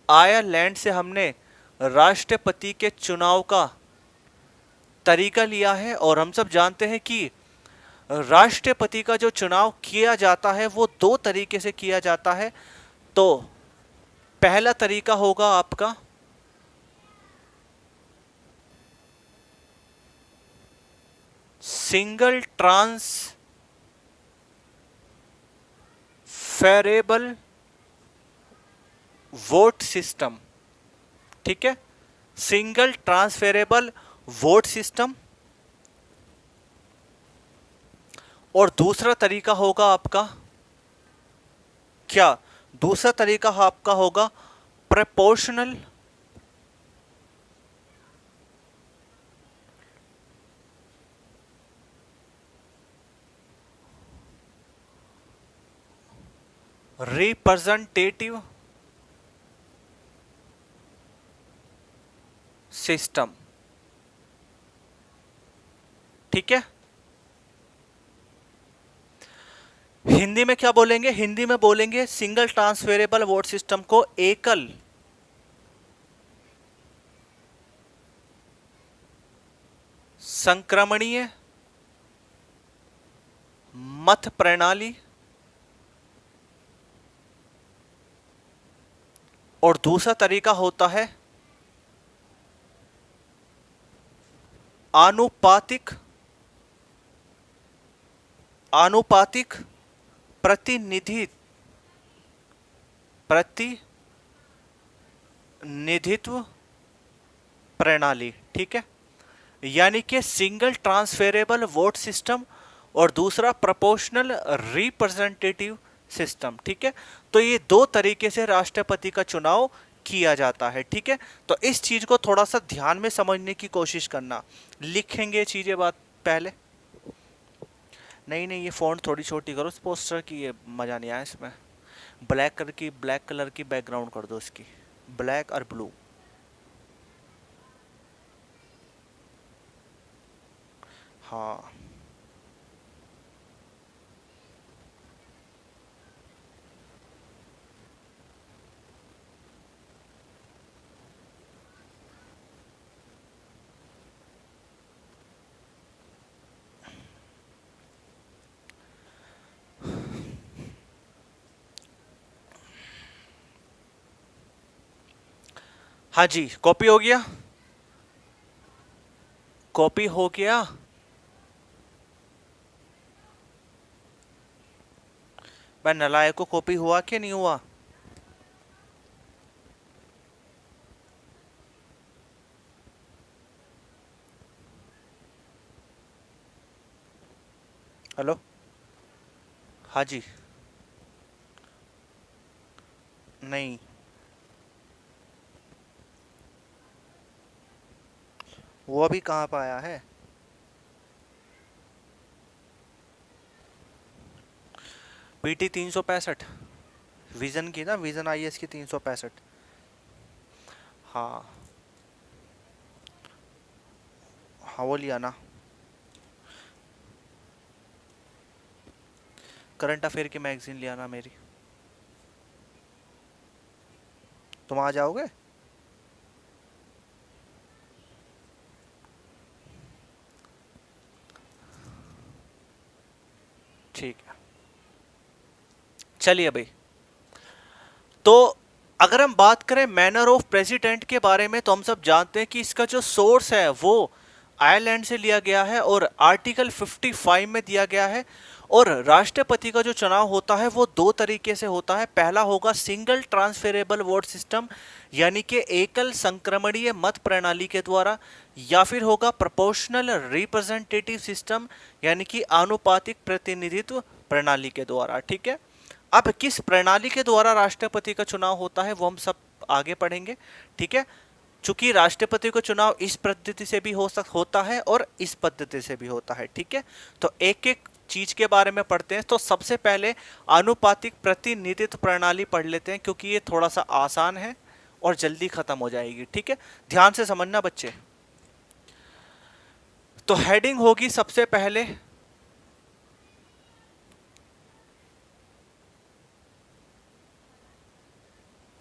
आयरलैंड से हमने राष्ट्रपति के चुनाव का तरीका लिया है। और हम सब जानते हैं कि राष्ट्रपति का जो चुनाव किया जाता है वो दो तरीके से किया जाता है। तो पहला तरीका होगा आपका सिंगल ट्रांसफेरेबल वोट सिस्टम, ठीक है, सिंगल ट्रांसफेरेबल वोट सिस्टम। और दूसरा तरीका होगा आपका क्या? दूसरा तरीका आपका होगा प्रोपोर्शनल रिप्रेजेंटेटिव सिस्टम, ठीक है। हिंदी में क्या बोलेंगे? हिंदी में बोलेंगे सिंगल ट्रांसफेरेबल वोट सिस्टम को एकल संक्रमणीय मत प्रणाली, और दूसरा तरीका होता है आनुपातिक प्रतिनिधित्व प्रणाली, ठीक है। यानी कि सिंगल ट्रांसफेरेबल वोट सिस्टम और दूसरा प्रोपोर्शनल रिप्रेजेंटेटिव सिस्टम, ठीक है। तो ये दो तरीके से राष्ट्रपति का चुनाव किया जाता है, ठीक है। तो इस चीज को थोड़ा सा ध्यान में समझने की कोशिश करना। लिखेंगे चीजें बात पहले। नहीं, ये फॉन्ट थोड़ी छोटी करो इस पोस्टर की, ये मजा नहीं आया इसमें। ब्लैक कलर की बैकग्राउंड कर दो इसकी, ब्लैक और ब्लू। हाँ, हाँ जी, कॉपी हो गया? कॉपी हो गया? मैं नलायक को कॉपी हुआ कि नहीं हुआ? हेलो, हाँ जी। नहीं, वो अभी कहाँ पे आया है? पीटी 365 विजन की ना, विजन आईएएस की 365। हाँ हाँ, वो लिया ना। करंट अफेयर की मैगजीन लिया ना मेरी। तुम आ जाओगे? ठीक है, चलिए भाई। तो अगर हम बात करें मैनर ऑफ प्रेसिडेंट के बारे में, तो हम सब जानते हैं कि इसका जो सोर्स है वो आयरलैंड से लिया गया है और आर्टिकल 55 में दिया गया है। और राष्ट्रपति का जो चुनाव होता है वो दो तरीके से होता है। पहला होगा सिंगल ट्रांसफेरेबल वोट सिस्टम, यानी कि एकल संक्रमणीय मत प्रणाली के द्वारा, या फिर होगा प्रोपोर्शनल रिप्रेजेंटेटिव सिस्टम, यानी कि आनुपातिक प्रतिनिधित्व प्रणाली के द्वारा, ठीक है। अब किस प्रणाली के द्वारा राष्ट्रपति का चुनाव होता है वो हम सब आगे पढ़ेंगे, ठीक है। चूंकि राष्ट्रपति का चुनाव इस पद्धति से भी होता है और इस पद्धति से भी होता है, ठीक है। तो एक एक चीज के बारे में पढ़ते हैं तो सबसे पहले आनुपातिक प्रतिनिधित्व प्रणाली पढ़ लेते हैं, क्योंकि ये थोड़ा सा आसान है और जल्दी खत्म हो जाएगी। ठीक है, ध्यान से समझना बच्चे। तो हेडिंग होगी सबसे पहले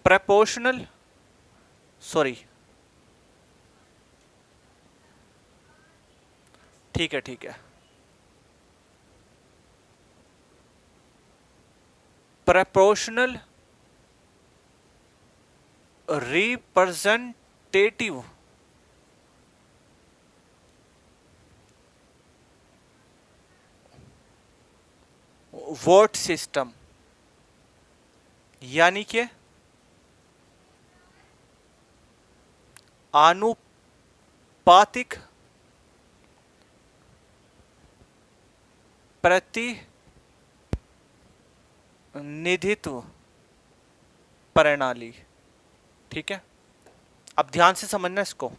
प्रोपोर्शनल, सॉरी, ठीक है ठीक है, प्रोपोर्शनल रिप्रेजेंटेटिव वोट सिस्टम, यानी कि आनुपातिक प्रतिनिधित्व प्रणाली। ठीक है, अब ध्यान से समझना इसको।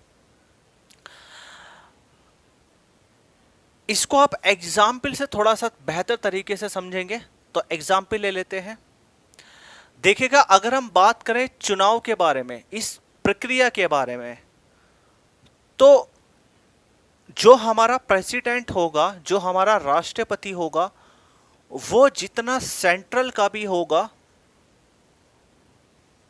इसको आप एग्जाम्पल से थोड़ा सा बेहतर तरीके से समझेंगे, तो एग्जाम्पल ले लेते हैं। देखिएगा, अगर हम बात करें चुनाव के बारे में, इस प्रक्रिया के बारे में, तो जो हमारा प्रेसिडेंट होगा, जो हमारा राष्ट्रपति होगा, वो जितना सेंट्रल का भी होगा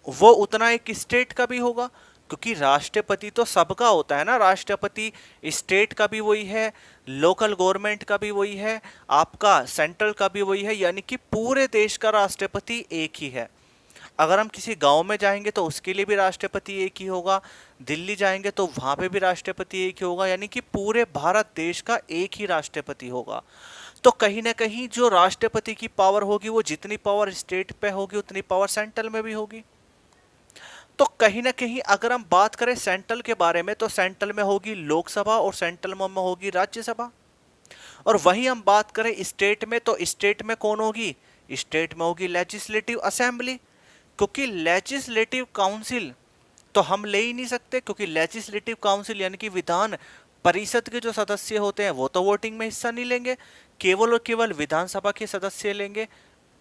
वो उतना एक स्टेट का भी होगा, क्योंकि राष्ट्रपति तो सबका होता है ना। राष्ट्रपति स्टेट का भी वही है, लोकल गवर्नमेंट का भी वही है, आपका सेंट्रल का भी वही है, यानी कि पूरे देश का राष्ट्रपति एक ही है। अगर हम किसी गांव में जाएंगे तो उसके लिए भी राष्ट्रपति एक ही होगा, दिल्ली जाएंगे तो वहां पे भी राष्ट्रपति एक ही होगा, यानी कि पूरे भारत देश का एक ही राष्ट्रपति होगा। तो कहीं ना कहीं जो राष्ट्रपति की पावर होगी, वो जितनी पावर स्टेट पे होगी उतनी पावर सेंट्रल में भी होगी। तो कहीं ना कहीं अगर हम बात करें सेंट्रल के बारे में, तो सेंट्रल में होगी लोकसभा और सेंट्रल में होगी राज्यसभा। और वहीं हम बात करें स्टेट में, तो स्टेट में कौन होगी? स्टेट में होगी लेजिस्लेटिव असेंबली, क्योंकि लेजिस्लेटिव काउंसिल तो हम ले ही नहीं सकते, क्योंकि लेजिस्लेटिव काउंसिल यानी कि विधान परिषद के जो सदस्य होते हैं वो तो वोटिंग में हिस्सा नहीं लेंगे, केवल और केवल विधानसभा के सदस्य लेंगे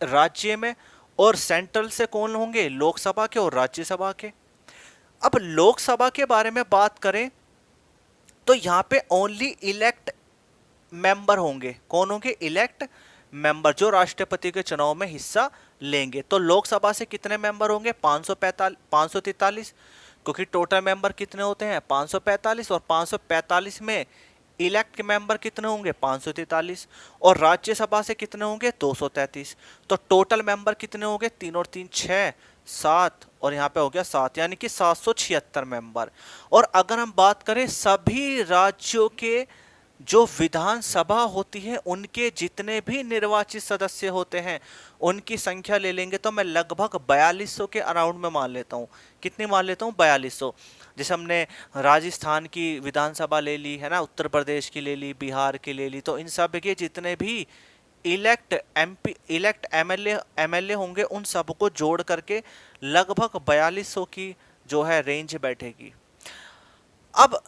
राज्य में। और सेंट्रल से कौन होंगे? लोकसभा के और राज्यसभा के। अब लोकसभा के बारे में बात करें तो यहां पे ओनली इलेक्ट मेंबर होंगे। कौन होंगे? इलेक्ट मेंबर, जो राष्ट्रपति के चुनाव में हिस्सा लेंगे। तो लोकसभा से कितने मेंबर होंगे? 543, क्योंकि टोटल मेंबर कितने होते हैं? 545, और 545 में इलेक्ट के मेंबर कितने होंगे? 543, और राज्यसभा से कितने होंगे? 233। तो टोटल मेंबर कितने होंगे? 3 और 3 6, 7, और यहाँ पे हो गया 7, यानी कि 776 मेंबर। और अगर हम बात करें सभी राज्यों के जो विधानसभा होती है उनके जितने भी निर्वाचित सदस्य होते हैं उनकी संख्या ले लेंगे तो मैं लगभग 4200 के अराउंड में मान लेता हूँ। कितनी मान लेता हूँ? 4200। जैसे हमने राजस्थान की विधानसभा ले ली है ना, उत्तर प्रदेश की ले ली, बिहार की ले ली, तो इन सब के जितने भी इलेक्ट एमपी, इलेक्ट एमएलए होंगे उन सबको जोड़ करके लगभग 4200 की जो है रेंज बैठेगी। अब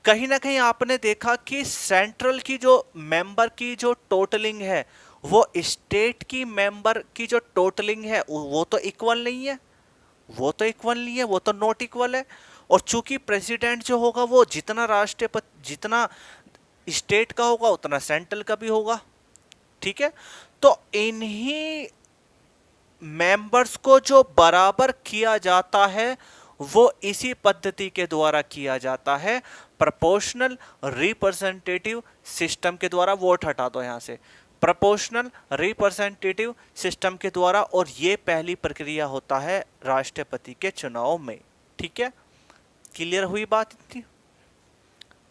कहीं ना कहीं आपने देखा कि सेंट्रल की जो मेंबर की जो टोटलिंग है वो स्टेट की मेंबर की जो टोटलिंग है वो तो इक्वल नहीं है, वो तो इक्वल नहीं है, वो तो नॉट इक्वल है। और चूंकि प्रेसिडेंट जो होगा वो जितना राष्ट्रपति, जितना स्टेट का होगा उतना सेंट्रल का भी होगा। ठीक है, तो इन्हीं मेंबर्स को जो बराबर किया जाता है वो इसी पद्धति के द्वारा किया जाता है, प्रोपोर्शनल रिप्रेजेंटेटिव सिस्टम के द्वारा। वोट हटा दो यहां से, प्रोपोर्शनल रिप्रेजेंटेटिव सिस्टम के द्वारा। और ये पहली प्रक्रिया होता है राष्ट्रपति के चुनाव में। ठीक है, क्लियर हुई बात इतनी?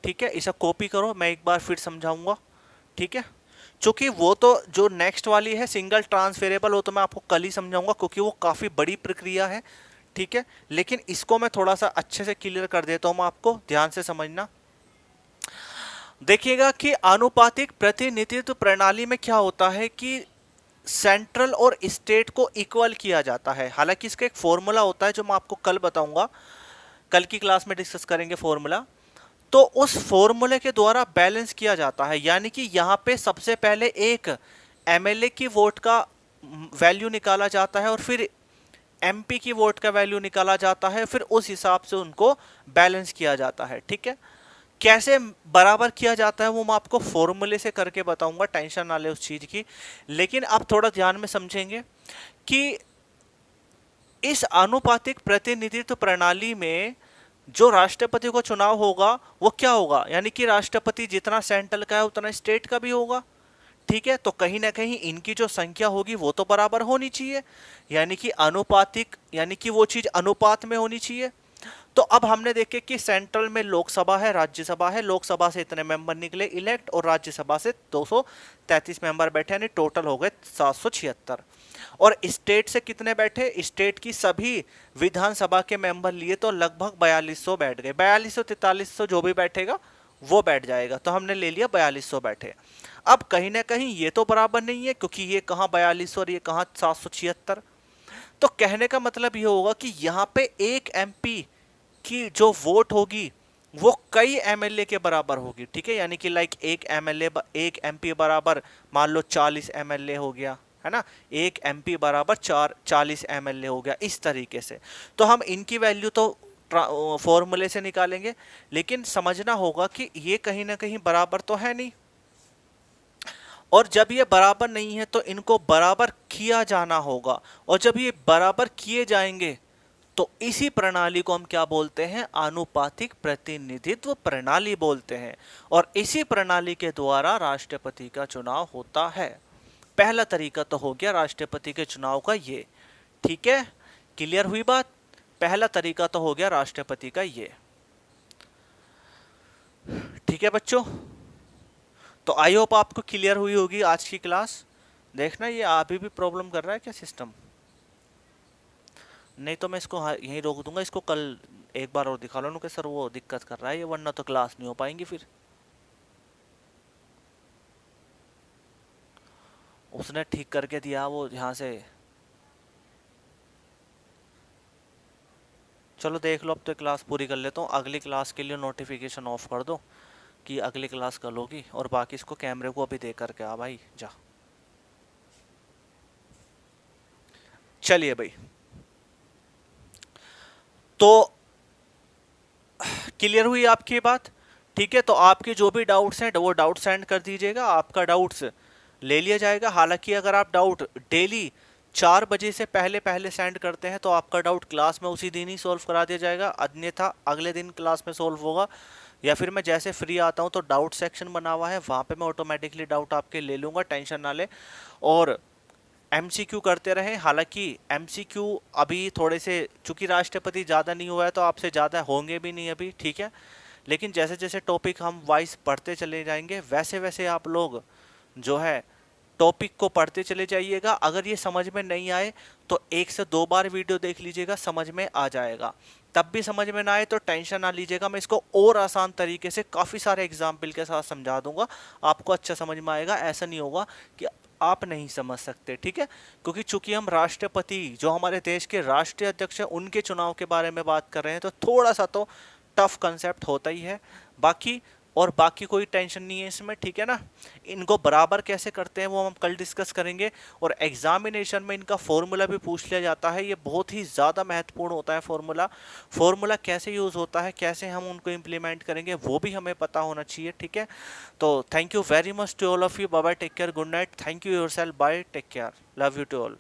ठीक है, इसे कॉपी करो, मैं एक बार फिर समझाऊंगा। ठीक है, चूंकि वो तो जो नेक्स्ट वाली है सिंगल ट्रांसफेरेबल, वो तो मैं आपको कल ही समझाऊंगा क्योंकि वो काफी बड़ी प्रक्रिया है। ठीक है, लेकिन इसको मैं थोड़ा सा अच्छे से क्लियर कर देता हूं आपको, ध्यान से समझना। देखिएगा कि आनुपातिक प्रतिनिधित्व प्रणाली में क्या होता है कि सेंट्रल और स्टेट को इक्वल किया जाता है। हालांकि इसका एक फॉर्मूला होता है जो मैं आपको कल बताऊंगा, कल की क्लास में डिस्कस करेंगे फॉर्मूला। तो उस फॉर्मूले के द्वारा बैलेंस किया जाता है। यानी कि यहाँ पे सबसे पहले एक एमएलए की वोट का वैल्यू निकाला जाता है और फिर एमपी की वोट का वैल्यू निकाला जाता है, फिर उस हिसाब से उनको बैलेंस किया जाता है। ठीक है, कैसे बराबर किया जाता है वो मैं आपको फॉर्मूले से करके बताऊंगा, टेंशन ना ले उस चीज की। लेकिन अब थोड़ा ध्यान में समझेंगे कि इस आनुपातिक प्रतिनिधित्व प्रणाली में जो राष्ट्रपति को चुनाव होगा वो क्या होगा, यानी कि राष्ट्रपति जितना सेंट्रल का है उतना स्टेट का भी होगा। ठीक है, तो कहीं ना कहीं इनकी जो संख्या होगी वो तो बराबर होनी चाहिए, यानी कि अनुपातिक, यानी कि वो चीज अनुपात में होनी चाहिए। तो अब हमने देखे कि सेंट्रल में लोकसभा है, राज्यसभा है, लोकसभा से इतने मेंबर निकले इलेक्ट और राज्यसभा से 233 मेंबर बैठे, यानी टोटल हो गए 776। और स्टेट से कितने बैठे, स्टेट की सभी विधानसभा के मेंबर लिए तो लगभग 4200 बैठ गए, 4200 4300 जो भी बैठेगा वो बैठ जाएगा, तो हमने ले लिया 4200 बैठे। अब कहीं ना कहीं ये तो बराबर नहीं है, क्योंकि ये कहाँ 4200 और ये कहाँ 776। तो कहने का मतलब ये होगा कि यहाँ पे एक एमपी की जो वोट होगी वो कई एमएलए के बराबर होगी। ठीक है, यानी कि लाइक एक एमएलए एक एमपी बराबर मान लो 40 एमएलए हो गया, है ना, एक एमपी बराबर 40 एमएलए हो गया, इस तरीके से। तो हम इनकी वैल्यू तो फॉर्मूले से निकालेंगे, लेकिन समझना होगा कि ये कहीं ना कहीं बराबर तो है नहीं, और जब ये बराबर नहीं है तो इनको बराबर किया जाना होगा, और जब ये बराबर किए जाएंगे तो इसी प्रणाली को हम क्या बोलते हैं, आनुपातिक प्रतिनिधित्व प्रणाली बोलते हैं। और इसी प्रणाली के द्वारा राष्ट्रपति का चुनाव होता है। पहला तरीका तो हो गया राष्ट्रपति के चुनाव का ये। ठीक है, क्लियर हुई बात, पहला तरीका तो हो गया राष्ट्रपति का ये। ठीक है बच्चों, तो आई होप आपको क्लियर हुई होगी आज की क्लास। देखना ये अभी भी प्रॉब्लम कर रहा है क्या सिस्टम, नहीं तो मैं इसको यहीं रोक दूंगा, इसको कल एक बार और दिखा लो कि सर वो दिक्कत कर रहा है ये, वरना तो क्लास नहीं हो पाएंगी फिर। उसने ठीक करके दिया वो यहाँ से, चलो देख लो, अब तो क्लास पूरी कर लेता हूँ, अगली क्लास के लिए नोटिफिकेशन ऑफ कर दो कि अगली क्लास कल होगी, और बाकी इसको कैमरे को अभी देख करके आ भाई जा। चलिए भाई, तो क्लियर हुई आपकी बात। ठीक है, तो आपके जो भी डाउट्स हैं वो डाउट सेंड कर दीजिएगा, आपका डाउट्स ले लिया जाएगा। हालांकि अगर आप डाउट डेली 4 बजे से पहले पहले सेंड करते हैं तो आपका डाउट क्लास में उसी दिन ही सॉल्व करा दिया जाएगा, अन्यथा अगले दिन क्लास में सॉल्व होगा, या फिर मैं जैसे फ्री आता हूं तो डाउट सेक्शन बना हुआ है वहां पे मैं ऑटोमेटिकली डाउट आपके ले लूंगा, टेंशन ना ले। और एमसीक्यू करते रहें, हालांकि एमसीक्यू अभी थोड़े से, चूंकि राष्ट्रपति ज़्यादा नहीं हुआ है तो आपसे ज़्यादा होंगे भी नहीं अभी, ठीक है, लेकिन जैसे जैसे टॉपिक हम वाइज पढ़ते चले जाएंगे वैसे वैसे आप लोग जो है टॉपिक को पढ़ते चले जाइएगा। अगर ये समझ में नहीं आए तो 1 से 2 बार वीडियो देख लीजिएगा, समझ में आ जाएगा। तब भी समझ में ना आए तो टेंशन ना लीजिएगा, मैं इसको और आसान तरीके से काफ़ी सारे एग्जाम्पल के साथ समझा दूंगा, आपको अच्छा समझ में आएगा। ऐसा नहीं होगा कि आप नहीं समझ सकते, ठीक है, क्योंकि चूंकि हम राष्ट्रपति जो हमारे देश के राष्ट्रीय अध्यक्ष हैं उनके चुनाव के बारे में बात कर रहे हैं, तो थोड़ा सा तो टफ कंसेप्ट होता ही है। बाकी कोई टेंशन नहीं है इसमें, ठीक है ना। इनको बराबर कैसे करते हैं वो हम कल डिस्कस करेंगे, और एग्जामिनेशन में इनका फॉर्मूला भी पूछ लिया जाता है, ये बहुत ही ज़्यादा महत्वपूर्ण होता है फॉर्मूला कैसे यूज़ होता है, कैसे हम उनको इम्प्लीमेंट करेंगे वो भी हमें पता होना चाहिए, ठीक है। तो thank you very much to all of you, bye bye, take care, good night, thank you yourself, bye, take care, love you to all.